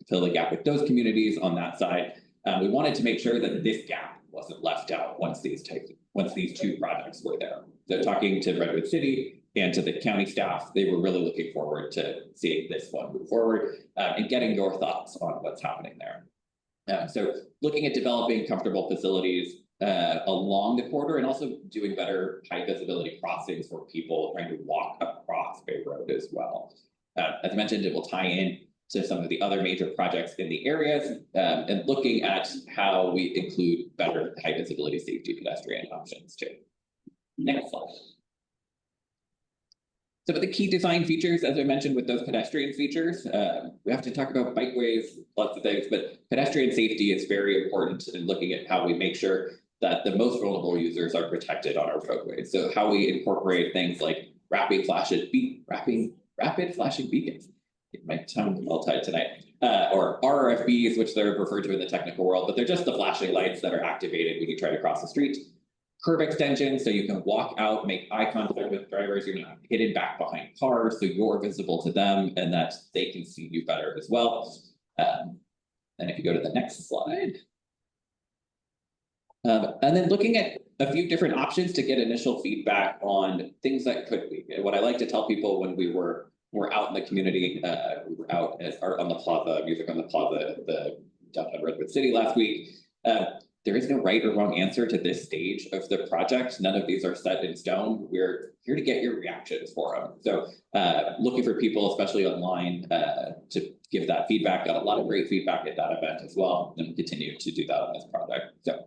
fill the gap with those communities on that side, we wanted to make sure that this gap wasn't left out once these 2 projects were there. So talking to Redwood City and to the county staff, they were really looking forward to seeing this one move forward, and getting your thoughts on what's happening there. So looking at developing comfortable facilities along the corridor and also doing better high visibility crossings for people trying to walk across Bay Road as well. As I mentioned, it will tie in to some of the other major projects in the areas, and looking at how we include better high visibility safety pedestrian options too. Next slide. Some of the key design features, as I mentioned, with those pedestrian features, we have to talk about bikeways, lots of things, but pedestrian safety is very important in looking at how we make sure that the most vulnerable users are protected on our roadways. So how we incorporate things like rapid flashing beacons. My tongue all tied tonight, or RRFBs, which they're referred to in the technical world, but they're just the flashing lights that are activated when you try to cross the street. Curb extensions, so you can walk out, make eye contact with drivers, you're not hidden back behind cars, so you're visible to them and that they can see you better as well. And if you go to the next slide. And then looking at a few different options to get initial feedback on things that could be. What I like to tell people when we're out in the community, we were out at Art on the Plaza, Music on the Plaza, the downtown Redwood City last week. There is no right or wrong answer to this stage of the project. None of these are set in stone. We're here to get your reactions for them. So looking for people, especially online, to give that feedback. Got a lot of great feedback at that event as well, and continue to do that on this project. So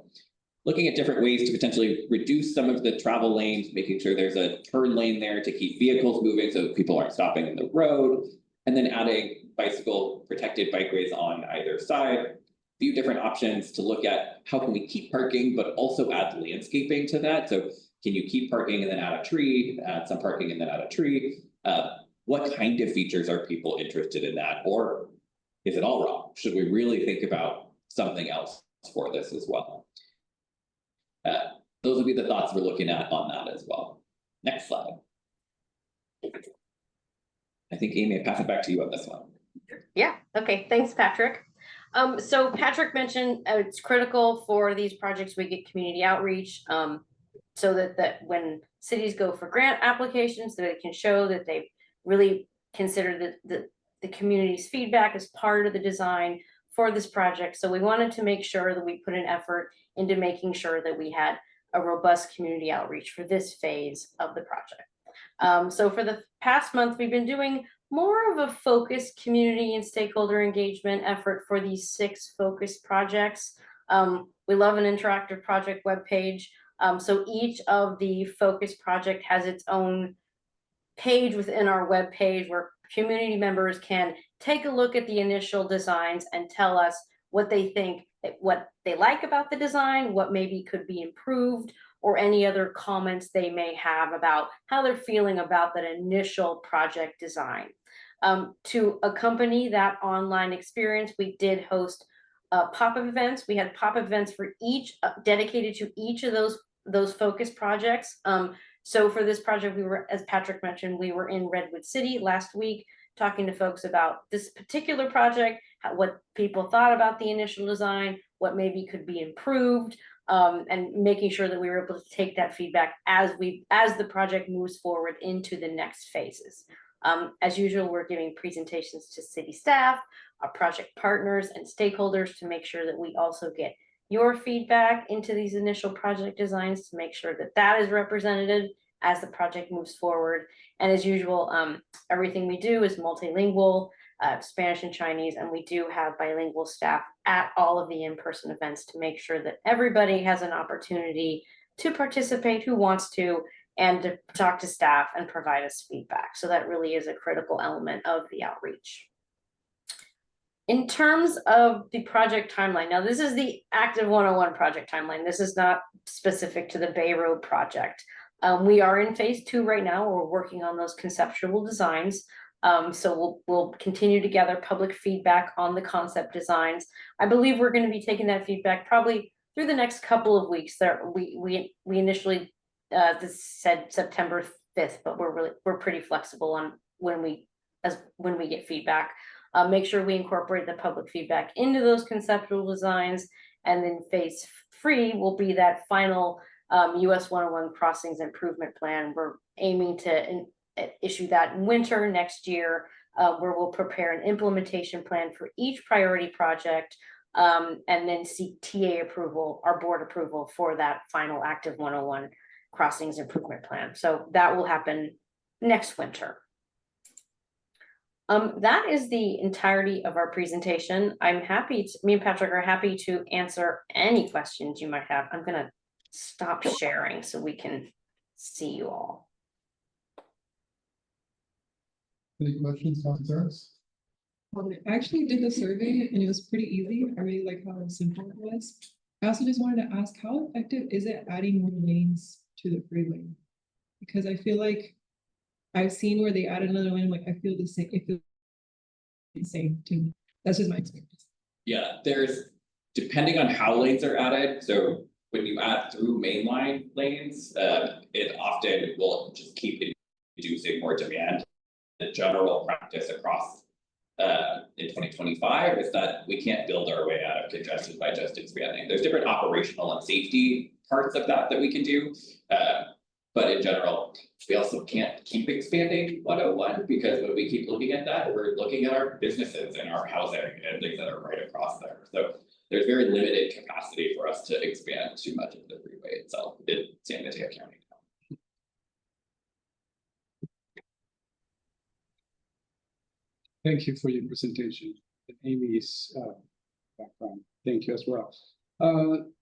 looking at different ways to potentially reduce some of the travel lanes, making sure there's a turn lane there to keep vehicles moving so people aren't stopping in the road, and then adding bicycle protected bikeways on either side. Few different options to look at how can we keep parking, but also add landscaping to that. So Can you keep parking and then add a tree, add some parking and then add a tree? What kind of features are people interested in that? Or is it all wrong? Should we really think about something else for this as well? Those would be the thoughts we're looking at on that as well. Next slide. I think Amy, I pass it back to you on this one. Yeah, okay, thanks, Patrick. So Patrick mentioned it's critical for these projects we get community outreach, so that when cities go for grant applications, that they can show that they really consider the community's feedback as part of the design for this project. So we wanted to make sure that we put an effort into making sure that we had a robust community outreach for this phase of the project. So for the past month, we've been doing more of a focused community and stakeholder engagement effort for these 6 focused projects. We love an interactive project webpage. So each of the focused project has its own page within our webpage where community members can take a look at the initial designs and tell us what they think, what they like about the design, what maybe could be improved, or any other comments they may have about how they're feeling about that initial project design. To accompany that online experience, we did host pop-up events. We had pop-up events for each, dedicated to each of those focus projects. So for this project, we were, as Patrick mentioned, we were in Redwood City last week, talking to folks about this particular project, what people thought about the initial design, what maybe could be improved, and making sure that we were able to take that feedback as the project moves forward into the next phases. As usual, we're giving presentations to city staff, our project partners, and stakeholders to make sure that we also get your feedback into these initial project designs to make sure that that is represented as the project moves forward. And as usual, everything we do is multilingual, Spanish and Chinese, and we do have bilingual staff at all of the in-person events to make sure that everybody has an opportunity to participate who wants to, and to talk to staff and provide us feedback. So that really is a critical element of the outreach. In terms of the project timeline, now this is the Active 101 project timeline. This is not specific to the Bay Road project. We are in phase 2 right now. We're working on those conceptual designs. So we'll continue to gather public feedback on the concept designs. I believe we're going to be taking that feedback probably through the next couple of weeks. We initially this said September 5th, but we're pretty flexible on when we get feedback. Make sure we incorporate the public feedback into those conceptual designs, and then phase 3 will be that final US 101 crossings improvement plan. We're aiming to issue that in winter next year, where we'll prepare an implementation plan for each priority project, and then seek TA approval, our board approval for that final Active 101 crossings improvement plan. So that will happen next winter. That is the entirety of our presentation. Me and Patrick are happy to answer any questions you might have. I'm gonna stop sharing so we can see you all. Any questions, concerns? I actually did the survey and it was pretty easy. I really like how simple it was. I also just wanted to ask, how effective is it adding more lanes to the freeway? Because I feel like I've seen where they added another lane, like I feel the same, it feels the same to me. That's just my experience. Yeah, depending on how lanes are added, so when you add through mainline lanes, it often will just keep inducing more demand. The general practice across in 2025 is that we can't build our way out of congestion by just expanding. There's different operational and safety parts of that we can do. But in general, we also can't keep expanding 101, because when we keep looking at that, we're looking at our businesses and our housing and things that are right across there. So there's very limited capacity for us to expand too much of the freeway itself in San Mateo County. Thank you for your presentation, Amy's background. Thank you as well. I'm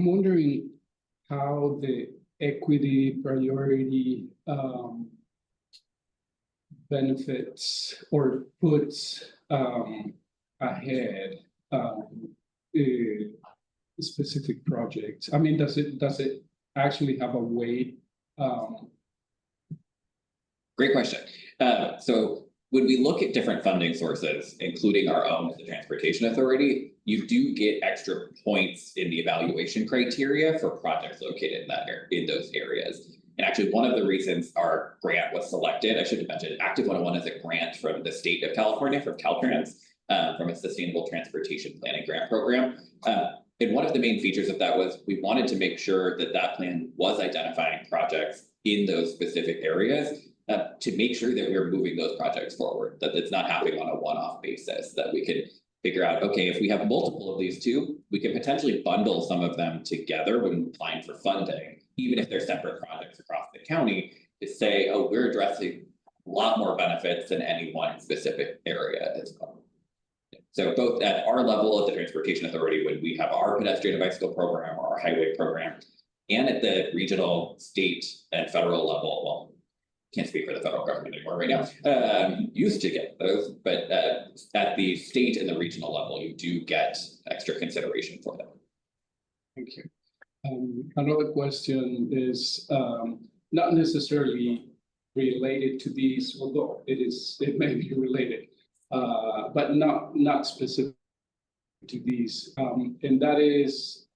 wondering how the equity priority benefits or puts ahead specific projects. I mean, does it actually have a way, Great question. So when we look at different funding sources, including our own, the Transportation Authority, you do get extra points in the evaluation criteria for projects located in that in those areas. And actually, one of the reasons our grant was selected, I should have mentioned, Active 101 is a grant from the state of California, from Caltrans, from a Sustainable Transportation Planning Grant Program. And one of the main features of that was we wanted to make sure that that plan was identifying projects in those specific areas to make sure that we're moving those projects forward, that it's not happening on a one-off basis, that we could figure out, okay, if we have multiple of these two, we can potentially bundle some of them together when applying for funding, even if they're separate projects across the county, to say, oh, we're addressing a lot more benefits than any one specific area as well. So both at our level at the Transportation Authority, when we have our pedestrian and bicycle program or our highway program, and at the regional, state, and federal level, well, can't speak for the federal government anymore right now, used to get those, but at the state and the regional level, you do get extra consideration for them. Thank you. Another question is not necessarily related to these, although it may be related, but not specific to these. And that is,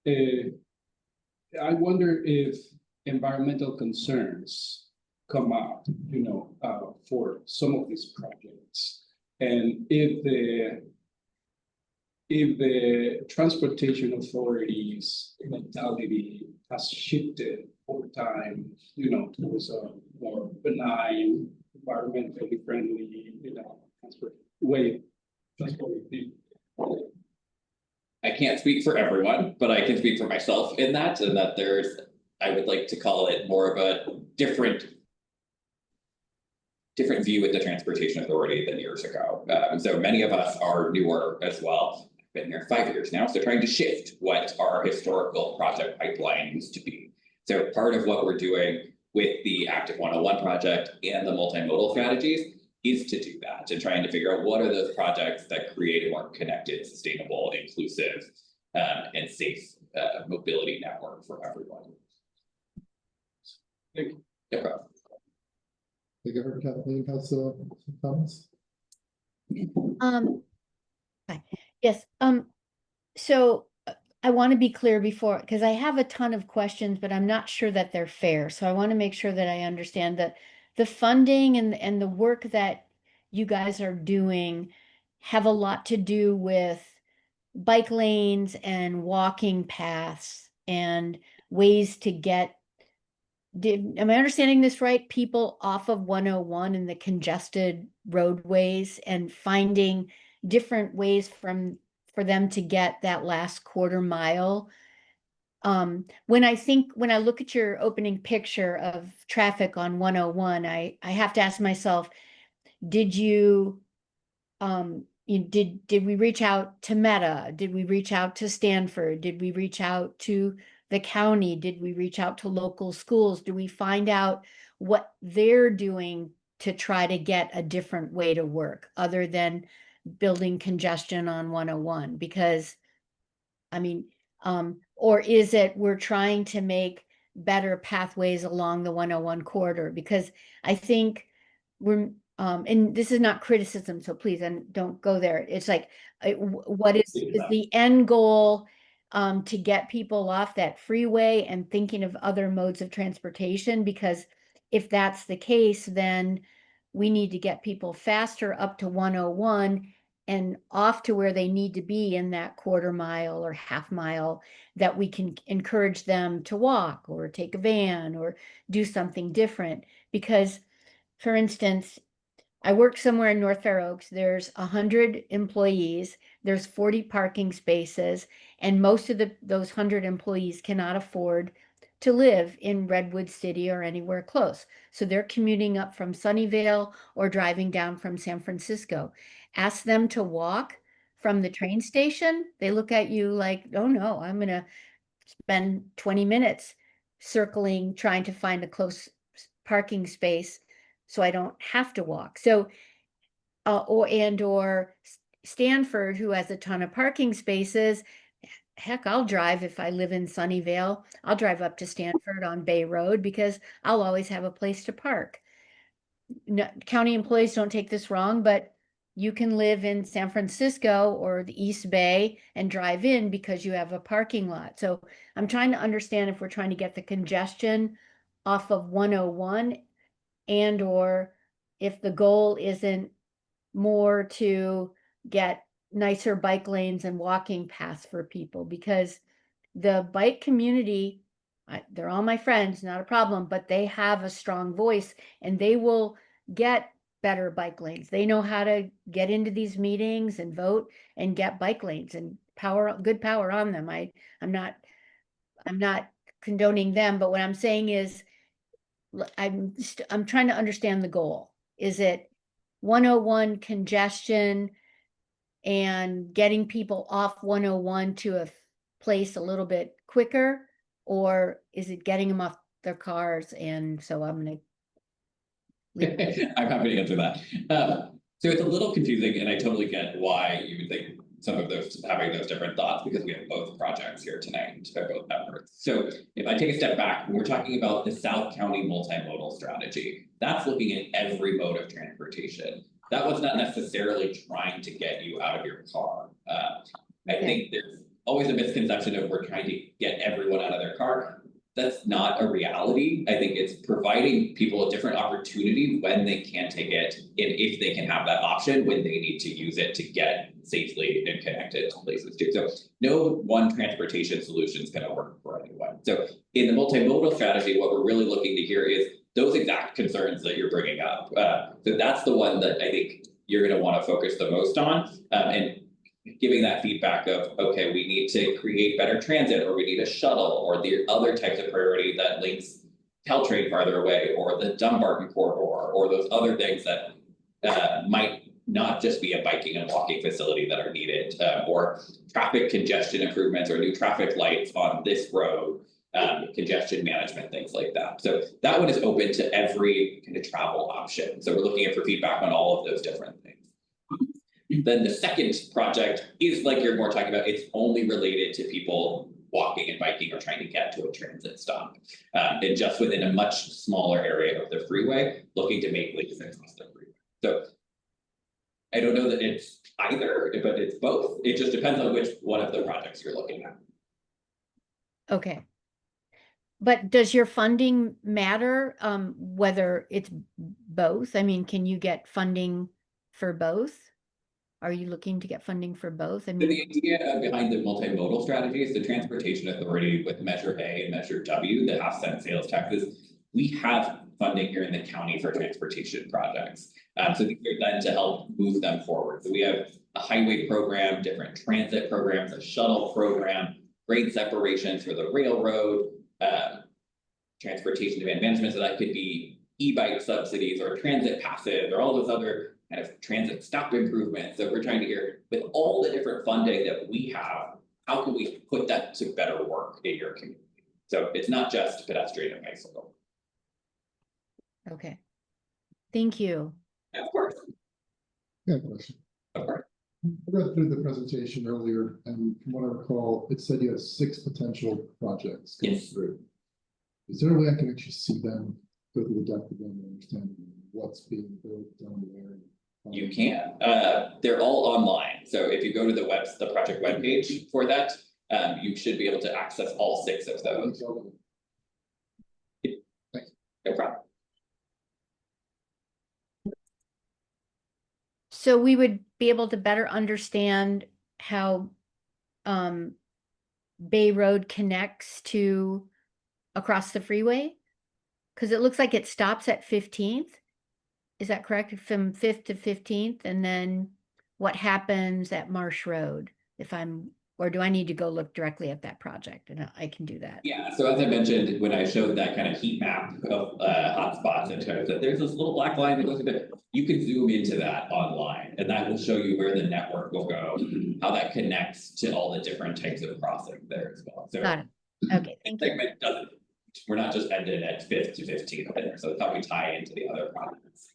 I wonder if environmental concerns come up, for some of these projects, and if the Transportation Authority's mentality has shifted over time, towards a more benign, environmentally friendly, way of transporting people. I can't speak for everyone, but I can speak for myself in that, and that there's, I would like to call it more of a different view at the Transportation Authority than years ago. So many of us are newer as well. I've been here 5 years now, so trying to shift what our historical project pipeline used to be. So part of what we're doing with the Active 101 project and the multimodal strategies is to do that, and trying to figure out what are those projects that create a more connected, sustainable, inclusive, and safe mobility network for everyone. Thank you. No problem. I think I heard Kathleen has some comments. Hi. Yes, so I want to be clear before, because I have a ton of questions, but I'm not sure that they're fair. So I want to make sure that I understand that the funding and the work that you guys are doing have a lot to do with bike lanes and walking paths and ways to get, am I understanding this right? People off of 101 and the congested roadways, and finding different ways for them to get that last quarter mile. When I look at your opening picture of traffic on 101, I have to ask myself, did we reach out to Meta? Did we reach out to Stanford? Did we reach out to the county? Did we reach out to local schools? Do we find out what they're doing to try to get a different way to work other than building congestion on 101? Because, I mean, or is it we're trying to make better pathways along the 101 corridor? Because I think we're, and this is not criticism, so please, and don't go there. It's like, what is the end goal to get people off that freeway and thinking of other modes of transportation? Because if that's the case, then we need to get people faster up to 101 and off to where they need to be in that quarter mile or half mile, that we can encourage them to walk or take a van or do something different. Because, for instance, I work somewhere in North Fair Oaks, there's 100 employees, there's 40 parking spaces, and most of those 100 employees cannot afford to live in Redwood City or anywhere close. So they're commuting up from Sunnyvale or driving down from San Francisco. Ask them to walk from the train station, they look at you like, oh no, I'm gonna spend 20 minutes circling, trying to find a close parking space so I don't have to walk. So, or Stanford, who has a ton of parking spaces, heck, I'll drive if I live in Sunnyvale. I'll drive up to Stanford on Bay Road because I'll always have a place to park. No, county employees don't take this wrong, but you can live in San Francisco or the East Bay and drive in because you have a parking lot. So I'm trying to understand if we're trying to get the congestion off of 101 and or if the goal isn't more to get nicer bike lanes and walking paths for people, because the bike community, they're all my friends, not a problem, but they have a strong voice and they will get better bike lanes. They know how to get into these meetings and vote and get bike lanes and good power on them. I'm not condoning them, but what I'm saying is I'm trying to understand the goal. Is it 101 congestion and getting people off 101 to a place a little bit quicker, or is it getting them off their cars? And so I'm going to I'm happy to answer that. So it's a little confusing, and I totally get why you would think some of those having those different thoughts, because we have both projects here tonight by both efforts. So if I take a step back, when we're talking about the South County multimodal strategy, that's looking at every mode of transportation. That was not necessarily trying to get you out of your car. I think there's always a misconception of we're trying to get everyone out of their car. That's not a reality. I think it's providing people a different opportunity when they can take it, and if they can have that option when they need to use it to get safely and connected to places too. So no one transportation solution is going to work for anyone. So in the multimodal strategy, what we're really looking to hear is those exact concerns that you're bringing up. So that's the one that I think you're going to want to focus the most on, and giving that feedback of, okay, we need to create better transit, or we need a shuttle, or the other types of priority that links Caltrain farther away, or the Dumbarton corridor, or those other things that might not just be a biking and walking facility that are needed, or traffic congestion improvements or new traffic lights on this road, congestion management, things like that. So that one is open to every kind of travel option. So we're looking for feedback on all of those different things. Then the second project is like you're more talking about, it's only related to people walking and biking or trying to get to a transit stop. And just within a much smaller area of the freeway, looking to make links across the freeway. So I don't know that it's either, but it's both. It just depends on which one of the projects you're looking at. Okay. But does your funding matter, whether it's both? I mean, can you get funding for both? Are you looking to get funding for both? I mean, so the idea behind the multimodal strategy is the Transportation Authority with Measure A and Measure W, the half-cent sales taxes. We have funding here in the county for transportation projects. So these are done to help move them forward. So we have a highway program, different transit programs, a shuttle program, grade separations for the railroad, transportation demand management. So that could be e-bike subsidies or transit passes or all those other kind of transit stop improvements. So we're trying to hear, with all the different funding that we have, how can we put that to better work in your community? So it's not just pedestrian and bicycle. okay. Thank you. Of course. Yeah, question. Of course. I read through the presentation earlier, and from what I recall, it said you had 6 potential projects going through. Is there a way I can actually see them, go through the depth of them, and understand what's being built down there? You can. They're all online. So if you go to the project webpage for that, you should be able to access all 6 of those. No problem. So we would be able to better understand how Bay Road connects to across the freeway? Because it looks like it stops at 15th. Is that correct? From 5th to 15th, and then what happens at Marsh Road? Or do I need to go look directly at that project? And I can do that. Yeah, so as I mentioned, when I showed that kind of heat map of hotspots and terms that there's this little black line that goes a bit, you can zoom into that online, and that will show you where the network will go, how that connects to all the different types of crossing there as well. So got it. Okay, thank you. segment doesn't, we're not just ended at 5th to 15th there, so it's how we tie into the other projects.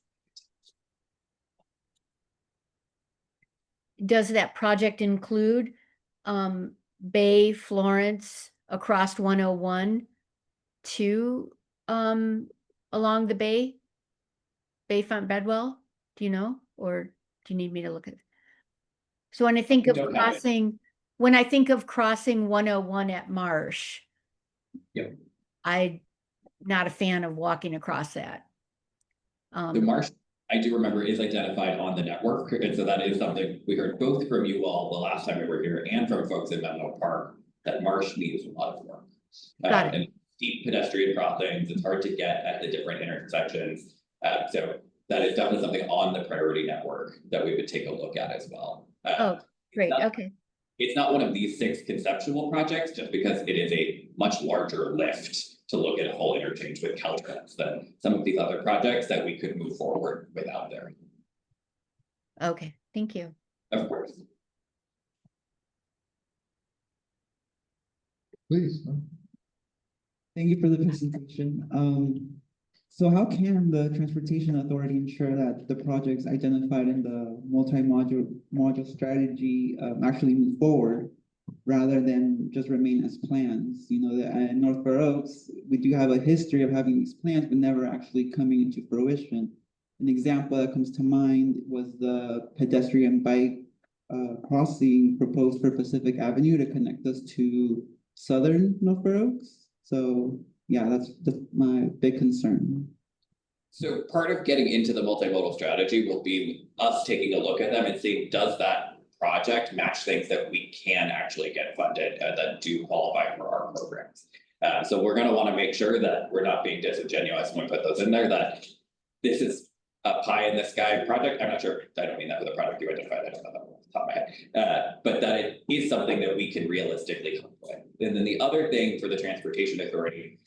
Does that project include Bay Florence across 101 to along the Bayfront Bedwell? Do you know, or do you need me to look at it? So when I think of Don't have it. when I think of crossing 101 at Marsh. Yep. I'm not a fan of walking across that. The Marsh, I do remember, is identified on the network, and so that is something we heard both from you all the last time we were here and from folks in Menlo Park, that Marsh needs a lot of work. Got it. And deep pedestrian crossings, it's hard to get at the different intersections. So that is definitely something on the priority network that we would take a look at as well. Oh, great, not- okay. It's not one of these 6 conceptual projects, just because it is a much larger lift to look at a whole interchange with Caltrans than some of these other projects that we could move forward without there. Okay, thank you. Of course. Please. Thank you for the presentation. So how can the Transportation Authority ensure that the projects identified in the module strategy actually move forward rather than just remain as plans? You know, at North Fair Oaks, we do have a history of having these plans, but never actually coming into fruition. An example that comes to mind was the pedestrian bike crossing proposed for Pacific Avenue to connect us to southern North Fair Oaks. So yeah, that's my big concern. So part of getting into the multimodal strategy will be us taking a look at them and seeing, does that project match things that we can actually get funded that do qualify for our programs? So we're gonna wanna make sure that we're not being disingenuous when we put those in there, that this is a pie in the sky project. I'm not sure, I don't mean that with a product you identified, I don't know that off the top of my head. But that it is something that we can realistically come with. And then the other thing for the Transportation Authority,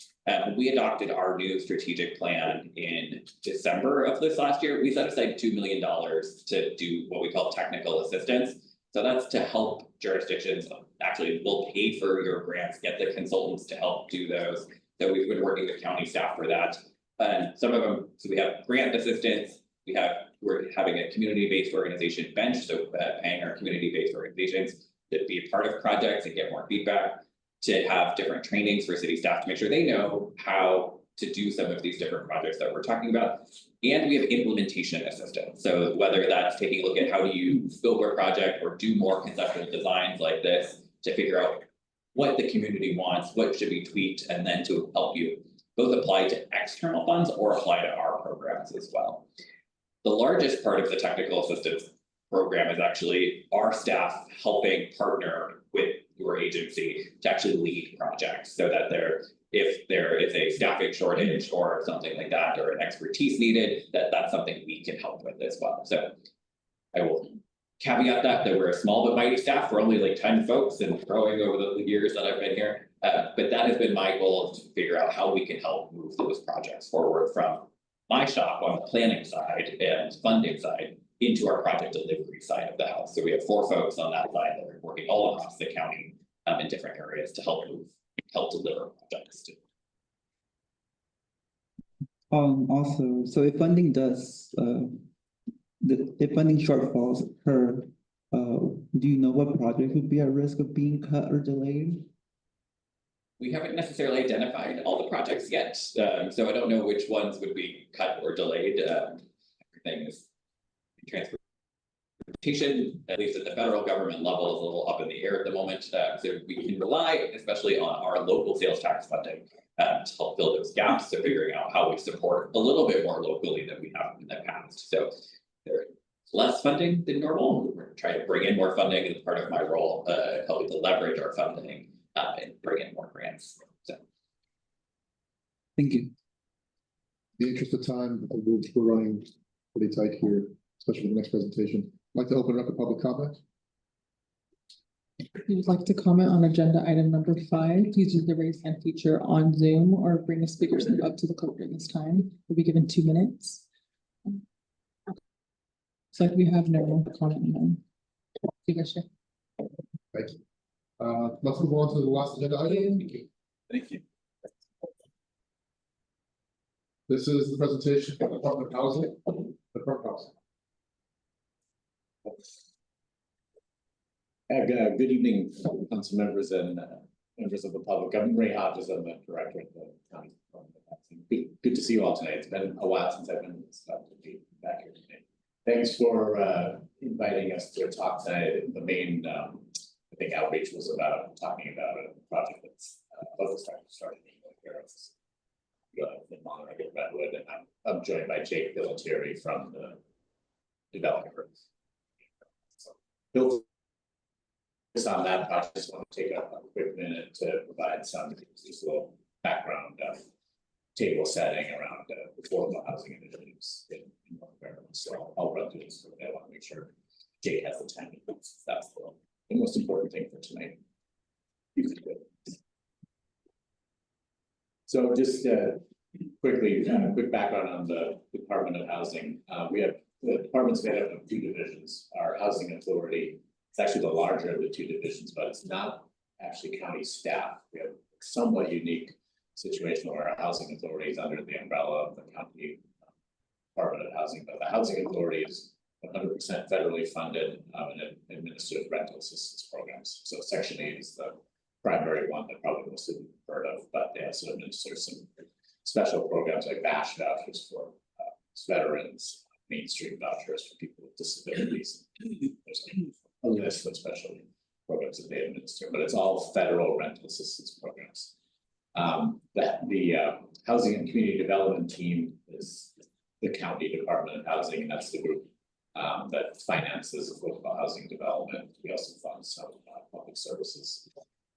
we adopted our new strategic plan in December of this last year. We set aside $2 million to do what we call technical assistance. So that's to help jurisdictions, actually we'll pay for your grants, get the consultants to help do those. So we've been working with county staff for that. And some of them, so we have grant assistance, we're having a community-based organization bench, so paying our community-based organizations to be a part of projects and get more feedback, to have different trainings for city staff to make sure they know how to do some of these different projects that we're talking about. And we have implementation assistance. So whether that's taking a look at how do you scope a project or do more conceptual designs like this to figure out what the community wants, what should be tweaked, and then to help you both apply to external funds or apply to our programs as well. The largest part of the technical assistance program is actually our staff helping partner with your agency to actually lead projects, so that if there is a staffing shortage or something like that, or an expertise needed, that's something we can help with as well. So I will caveat that we're a small but mighty staff. We're only like 10 folks and growing over the years that I've been here. But that has been my goal, to figure out how we can help move those projects forward from my shop on the planning side and funding side into our project delivery side of the house. So we have 4 folks on that side that are working all across the county in different areas to help deliver projects too. Also, so if funding does, if funding shortfalls occur, do you know what project would be at risk of being cut or delayed? We haven't necessarily identified all the projects yet, so I don't know which ones would be cut or delayed. Everything is transportation, at least at the federal government level, is a little up in the air at the moment. So we can rely, especially on our local sales tax funding, to help fill those gaps. So figuring out how we support a little bit more locally than we have in the past. So there's less funding than normal. We're trying to bring in more funding as part of my role, helping to leverage our funding and bring in more grants. So Thank you. In the interest of time, we're running pretty tight here, especially for the next presentation. I'd like to open it up to public comment. If you would like to comment on agenda item number 5, please use the raise hand feature on Zoom or bring a speaker up to the podium this time. You'll be given 2 minutes. So we have no comment. You guys share. Thank you. Let's move on to the last agenda item. thank you. This is the presentation from the Department of Housing. Department of Housing. Good evening, council members and members of the public. I'm Ray Hodges. I'm the director of the county. Good to see you all tonight. It's been a while since I've been back here today. Thanks for inviting us to talk tonight. The main, I think, outreach was about talking about a project that's starting in Monterey, Redwood, and I'm joined by Jake Billatieri from the developer. So, just on that project, I just want to take a quick minute to provide some just a little background table setting around affordable housing initiatives in North Carolina. So I'll run through this, but I want to make sure Jake has the time. That's the most important thing for tonight. So just quickly, quick background on the Department of Housing. We have the department's made up of two divisions. Our housing authority, it's actually the larger of the two divisions, but it's not actually county staff. We have a somewhat unique situation where our housing authority is under the umbrella of the county Department of Housing, but the housing authority is 100% federally funded and administers rental assistance programs. So Section 8 is the primary one that probably most of you have heard of, but they also administer some special programs like VASH vouchers for veterans, Main Street vouchers for people with disabilities. There's a list of special programs that they administer, but it's all federal rental assistance programs. The Housing and Community Development team is the county Department of Housing, and that's the group that finances affordable housing development. We also fund some public services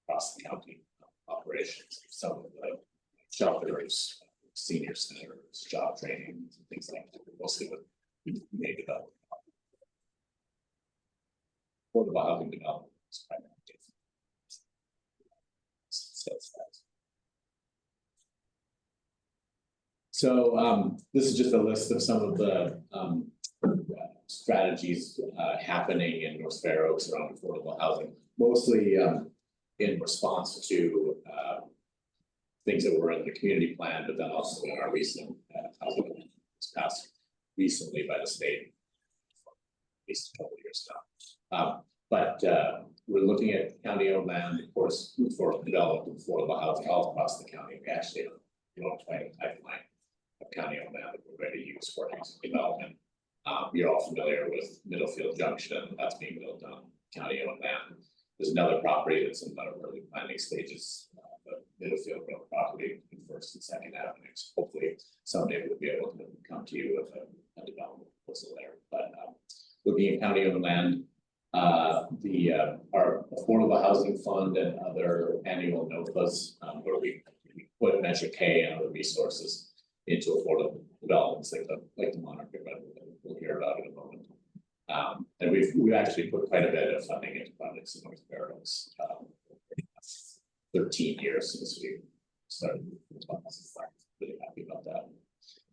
across the county operations, some of the shelters, senior centers, job training, things like that, mostly with community development. Affordable housing development is primarily. So this is just a list of some of the strategies happening in North Fair Oaks around affordable housing, mostly in response to things that were in the community plan, but then also in our recent housing was passed recently by the state, at least a couple of years now. But we're looking at county-owned land, of course, for development affordable housing all across the county. We actually have quite a pipeline of county-owned land that we're ready to use for housing development. You're all familiar with Middlefield Junction. That's being built on county-owned land. There's another property that's in the early planning stages, the Middlefield Road property in First and Second Avenues. Hopefully someday we'll be able to come to you with a development proposal there. But looking at county-owned land, our Affordable Housing Fund and other annual NOFAs, where we put Measure K and other resources into affordable developments like the Monarch that we'll hear about in a moment. And we've actually put quite a bit of funding into projects in North Fair Oaks, 13 years since we started. Really happy about that.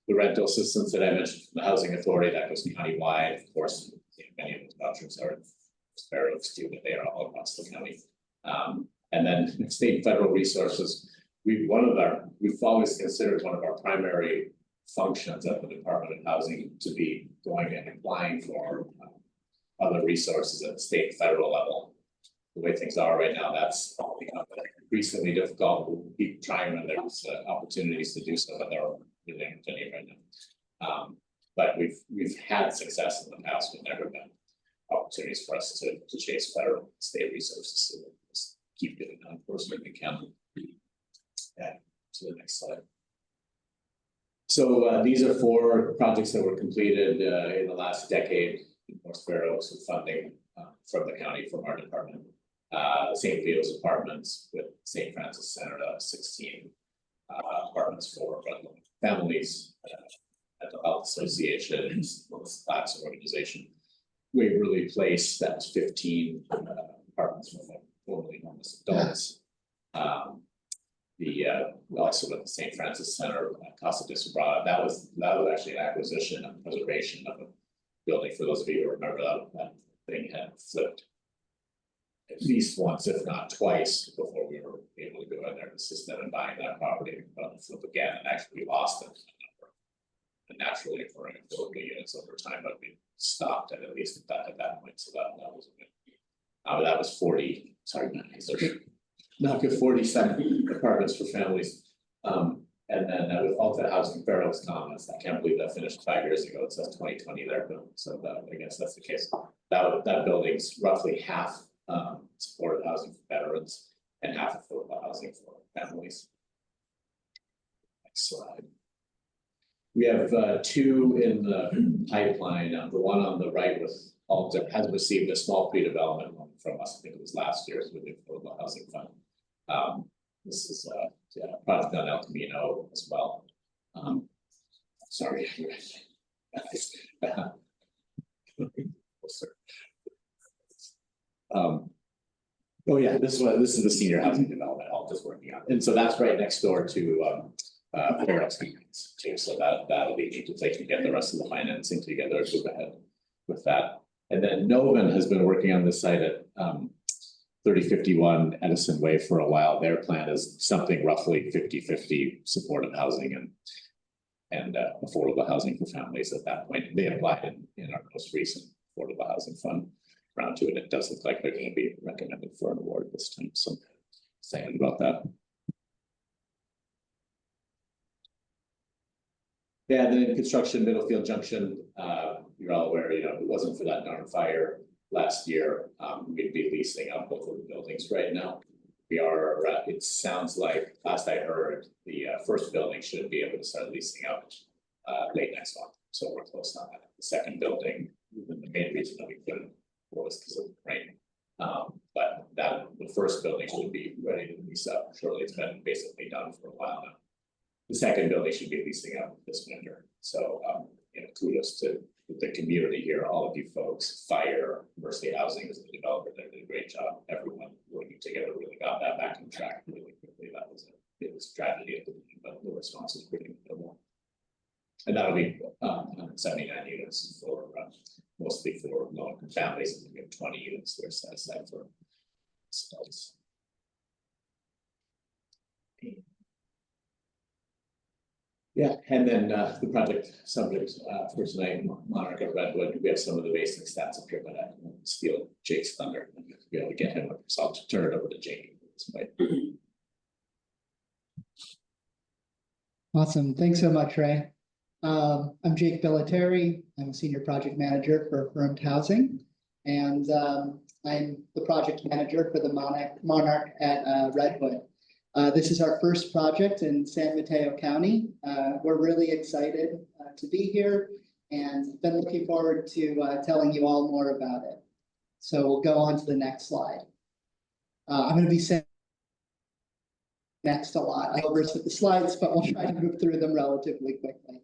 The rental assistance that I mentioned from the Housing Authority, that goes countywide. Of course, many of those vouchers are in Fair Oaks too, but they are all across the county. And then state and federal resources. We've always considered one of our primary functions at the Department of Housing to be going and applying for other resources at the state and federal level. The way things are right now, that's become increasingly difficult. We'll keep trying when there's opportunities to do so, but there are really aren't any right now. But we've had success in the past. We've never been opportunities for us to chase federal and state resources. So we'll just keep doing that. Of course, we can. Yeah, to the next slide. So these are 4 projects that were completed in the last decade in North Fair Oaks with funding from the county, from our department. St. Leo's Apartments with St. Francis Center, 16 apartments for families, Mental Health Association, class organization. Waverly Place, that's 15 apartments for formerly homeless adults. Also with the St. Francis Center, Casa de Sobrada, that was actually an acquisition and preservation of a building. For those of you who remember that thing had flipped at least once, if not twice, before we were able to go in there and assist them in buying that property, flip again, and actually lost it. And naturally occurring affordable units over time, but we stopped at least at that point. So that was a good. That was 40, sorry, not good, 47 apartments for families. And then with Alta Housing, Fair Oaks Commons, I can't believe that finished 5 years ago. It says 2020 there, but so I guess that's the case. That building's roughly half supportive housing for veterans and half affordable housing for families. Next slide. We have 2 in the pipeline. The one on the right with Alta has received a small pre-development loan from us. I think it was last year's with the Affordable Housing Fund. This is a project on El Camino as well. Sorry. Oh yeah, this is the senior housing development Alta's working on, and so that's right next door to Fair Oaks Commons too. So that'll be neat if they can get the rest of the financing together to move ahead with that. And then Novin has been working on this site at 3051 Edison Way for a while. Their plan is something roughly 50-50 supportive housing and affordable housing for families at that point. They applied in our most recent affordable housing fund round 2, and it does look like they're going to be recommended for an award this time. So excited about that. Yeah, and then construction Middlefield Junction, you're all aware, if it wasn't for that darn fire last year, we'd be leasing up both of the buildings right now. We are, it sounds like, last I heard, the first building should be able to start leasing up late next month. So we're close on that. The second building, the main reason that we couldn't was because of rain. But the first building should be ready to lease up. Surely it's been basically done for a while now. The second building should be leasing up this winter. So, kudos to the community here, all of you folks, Fire, Mercy Housing is the developer. They did a great job. Everyone working together really got that back on track really quickly. It was tragedy at the beginning, but the response was pretty minimal. And that'll be 179 units for mostly for low-income families, and we have 20 units there set aside for adults. Yeah, and then the project subject for tonight, Monarch at Redwood. We have some of the basic stats up here, but I won't steal Jake's thunder. I'll be able to get him, so I'll turn it over to Jake. Awesome. Thanks so much, Ray. I'm Jake Bellatieri. I'm a senior project manager for Affirmed Housing, and I'm the project manager for the Monarch at Redwood. This is our first project in San Mateo County. We're really excited to be here and been looking forward to telling you all more about it. So we'll go on to the next slide. I'm going to be saying next a lot. I oversee the slides, but we'll try to move through them relatively quickly.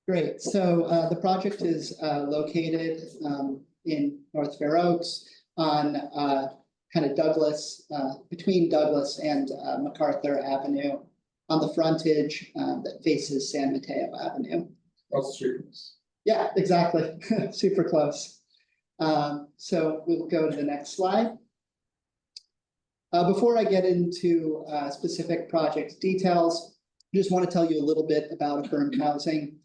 Great. So the project is located in North Fair Oaks on kind of Douglas, between Douglas and MacArthur Avenue on the frontage that faces San Mateo Avenue. Across the street. Yeah, exactly. Super close. So we'll go to the next slide. Before I get into specific project details, I just want to tell you a little bit about Affirmed Housing.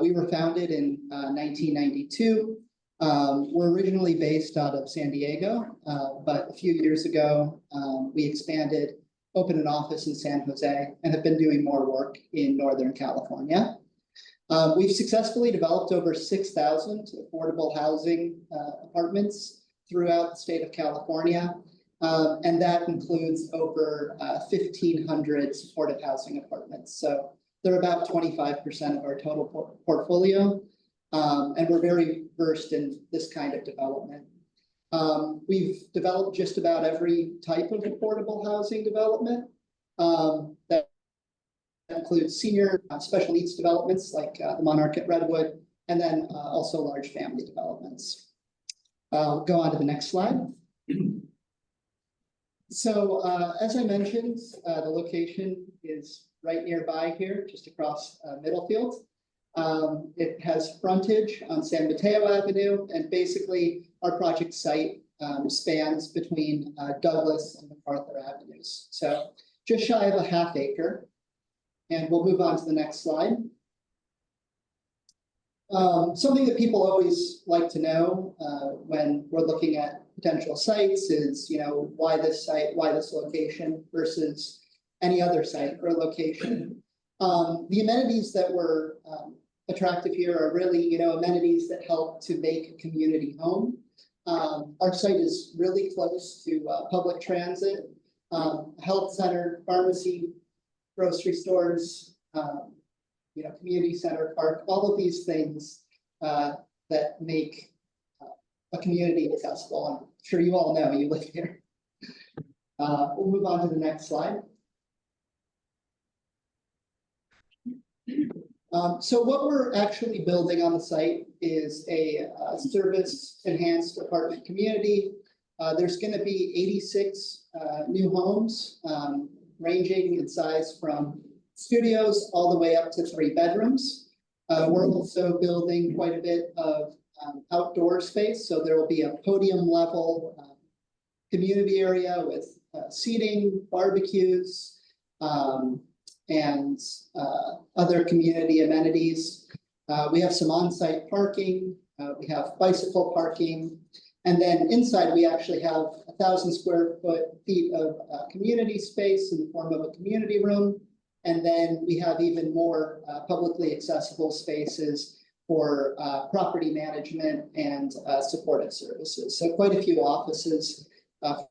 We were founded in 1992. We're originally based out of San Diego, but a few years ago, we expanded, opened an office in San Jose, and have been doing more work in Northern California. We've successfully developed over 6,000 affordable housing apartments throughout the state of California, and that includes over 1,500 supportive housing apartments. So they're about 25% of our total portfolio, and we're very versed in this kind of development. We've developed just about every type of affordable housing development. That includes senior special needs developments like the Monarch at Redwood, and then also large family developments. Go on to the next slide. So as I mentioned, the location is right nearby here, just across Middlefield. It has frontage on San Mateo Avenue, and basically our project site spans between Douglas and MacArthur Avenues. So just shy of a half acre. And we'll move on to the next slide. Something that people always like to know, when we're looking at potential sites is, why this site, why this location versus any other site or location. The amenities that were, attractive here are really, amenities that help to make a community home. Our site is really close to, public transit, health center, pharmacy, grocery stores, community center, park, all of these things that make a community accessible. I'm sure you all know, you live here. We'll move on to the next slide. So what we're actually building on the site is a service enhanced apartment community. There's going to be 86 new homes, ranging in size from studios all the way up to 3 bedrooms. We're also building quite a bit of outdoor space. So there will be a podium level community area with seating, barbecues, and other community amenities. We have some on-site parking. We have bicycle parking. And then inside, we actually have 1,000 square feet of community space in the form of a community room. And then we have even more publicly accessible spaces for property management and supportive services. So quite a few offices for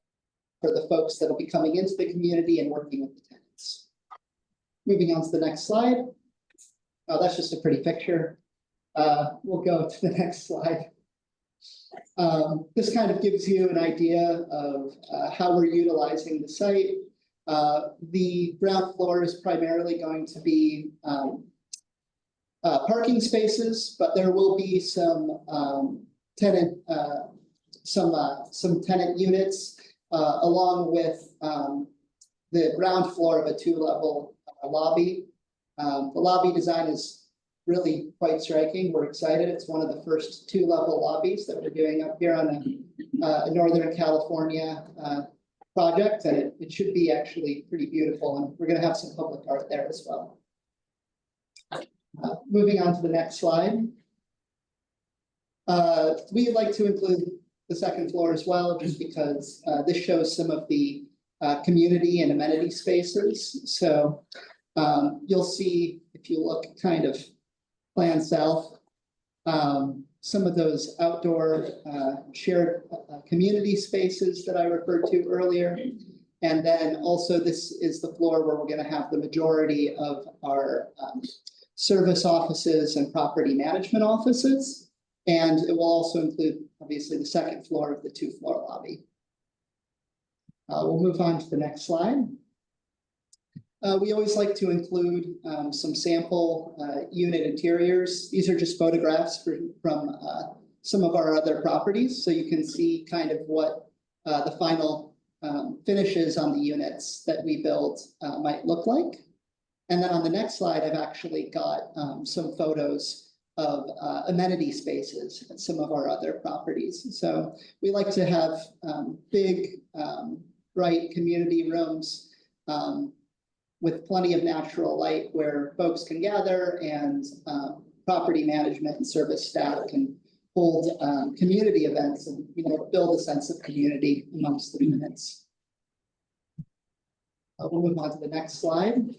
the folks that will be coming into the community and working with the tenants. Moving on to the next slide. Oh, that's just a pretty picture. We'll go to the next slide. This kind of gives you an idea of how we're utilizing the site. The ground floor is primarily going to be parking spaces, but there will be some tenant units along with the ground floor of a 2-level lobby. The lobby design is really quite striking. We're excited. It's one of the first 2-level lobbies that we're doing up here on a Northern California project, and it should be actually pretty beautiful. And we're going to have some public art there as well. Moving on to the next slide. We like to include the second floor as well, just because this shows some of the community and amenity spaces. So you'll see, if you look kind of plan south, some of those outdoor shared community spaces that I referred to earlier. And then also this is the floor where we're going to have the majority of our service offices and property management offices. And it will also include, obviously, the second floor of the 2-floor lobby. We'll move on to the next slide. We always like to include some sample unit interiors. These are just photographs from some of our other properties, so you can see kind of what the final finishes on the units that we build might look like. And then on the next slide, I've actually got some photos of amenity spaces at some of our other properties. So we like to have big, bright community rooms with plenty of natural light where folks can gather, and property management and service staff can hold community events and build a sense of community amongst the units. We'll move on to the next slide.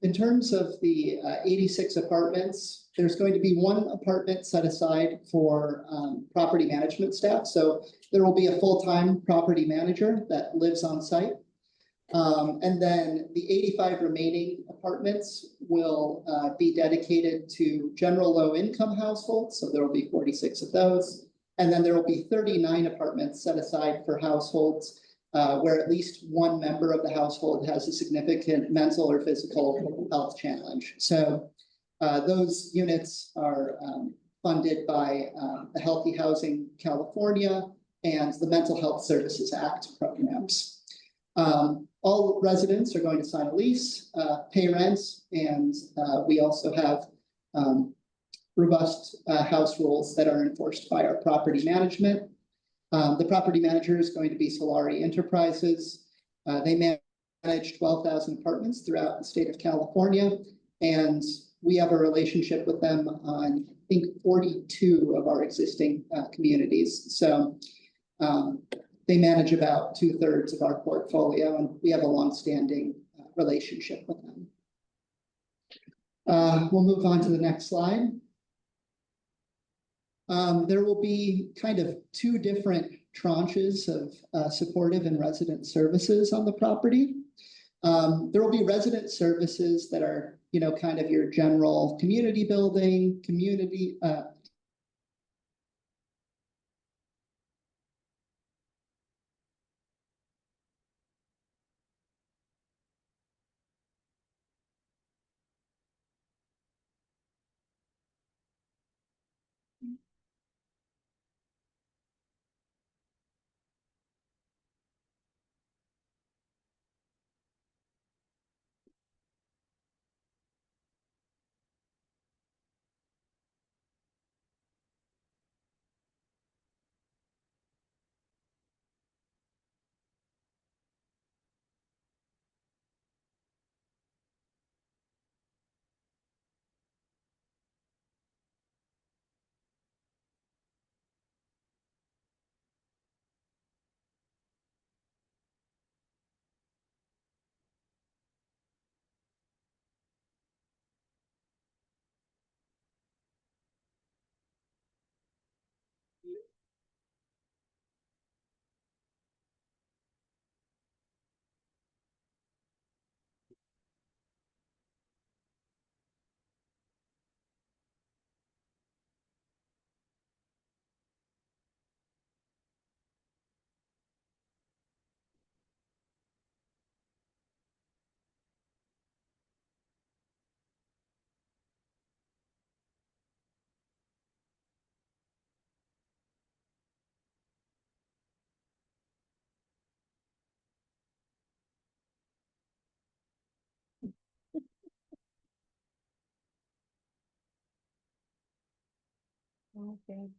In terms of the 86 apartments, there's going to be 1 apartment set aside for property management staff. So there will be a full-time property manager that lives on site. And then the 85 remaining apartments will be dedicated to general low-income households. So there will be 46 of those. And then there will be 39 apartments set aside for households where at least 1 member of the household has a significant mental or physical health challenge. So those units are funded by the Healthy Housing California and the Mental Health Services Act programs. All residents are going to sign a lease, pay rent, and we also have robust house rules that are enforced by our property management. The property manager is going to be Solari Enterprises. They manage manage 12,000 apartments throughout the state of California. And we have a relationship with them on, I think, 42 of our existing communities. So they manage about 2/3 of our portfolio, and we have a longstanding relationship with them. We'll move on to the next slide. There will be kind of two different tranches of supportive and resident services on the property. There will be resident services that are, kind of your general community building, community, Okay.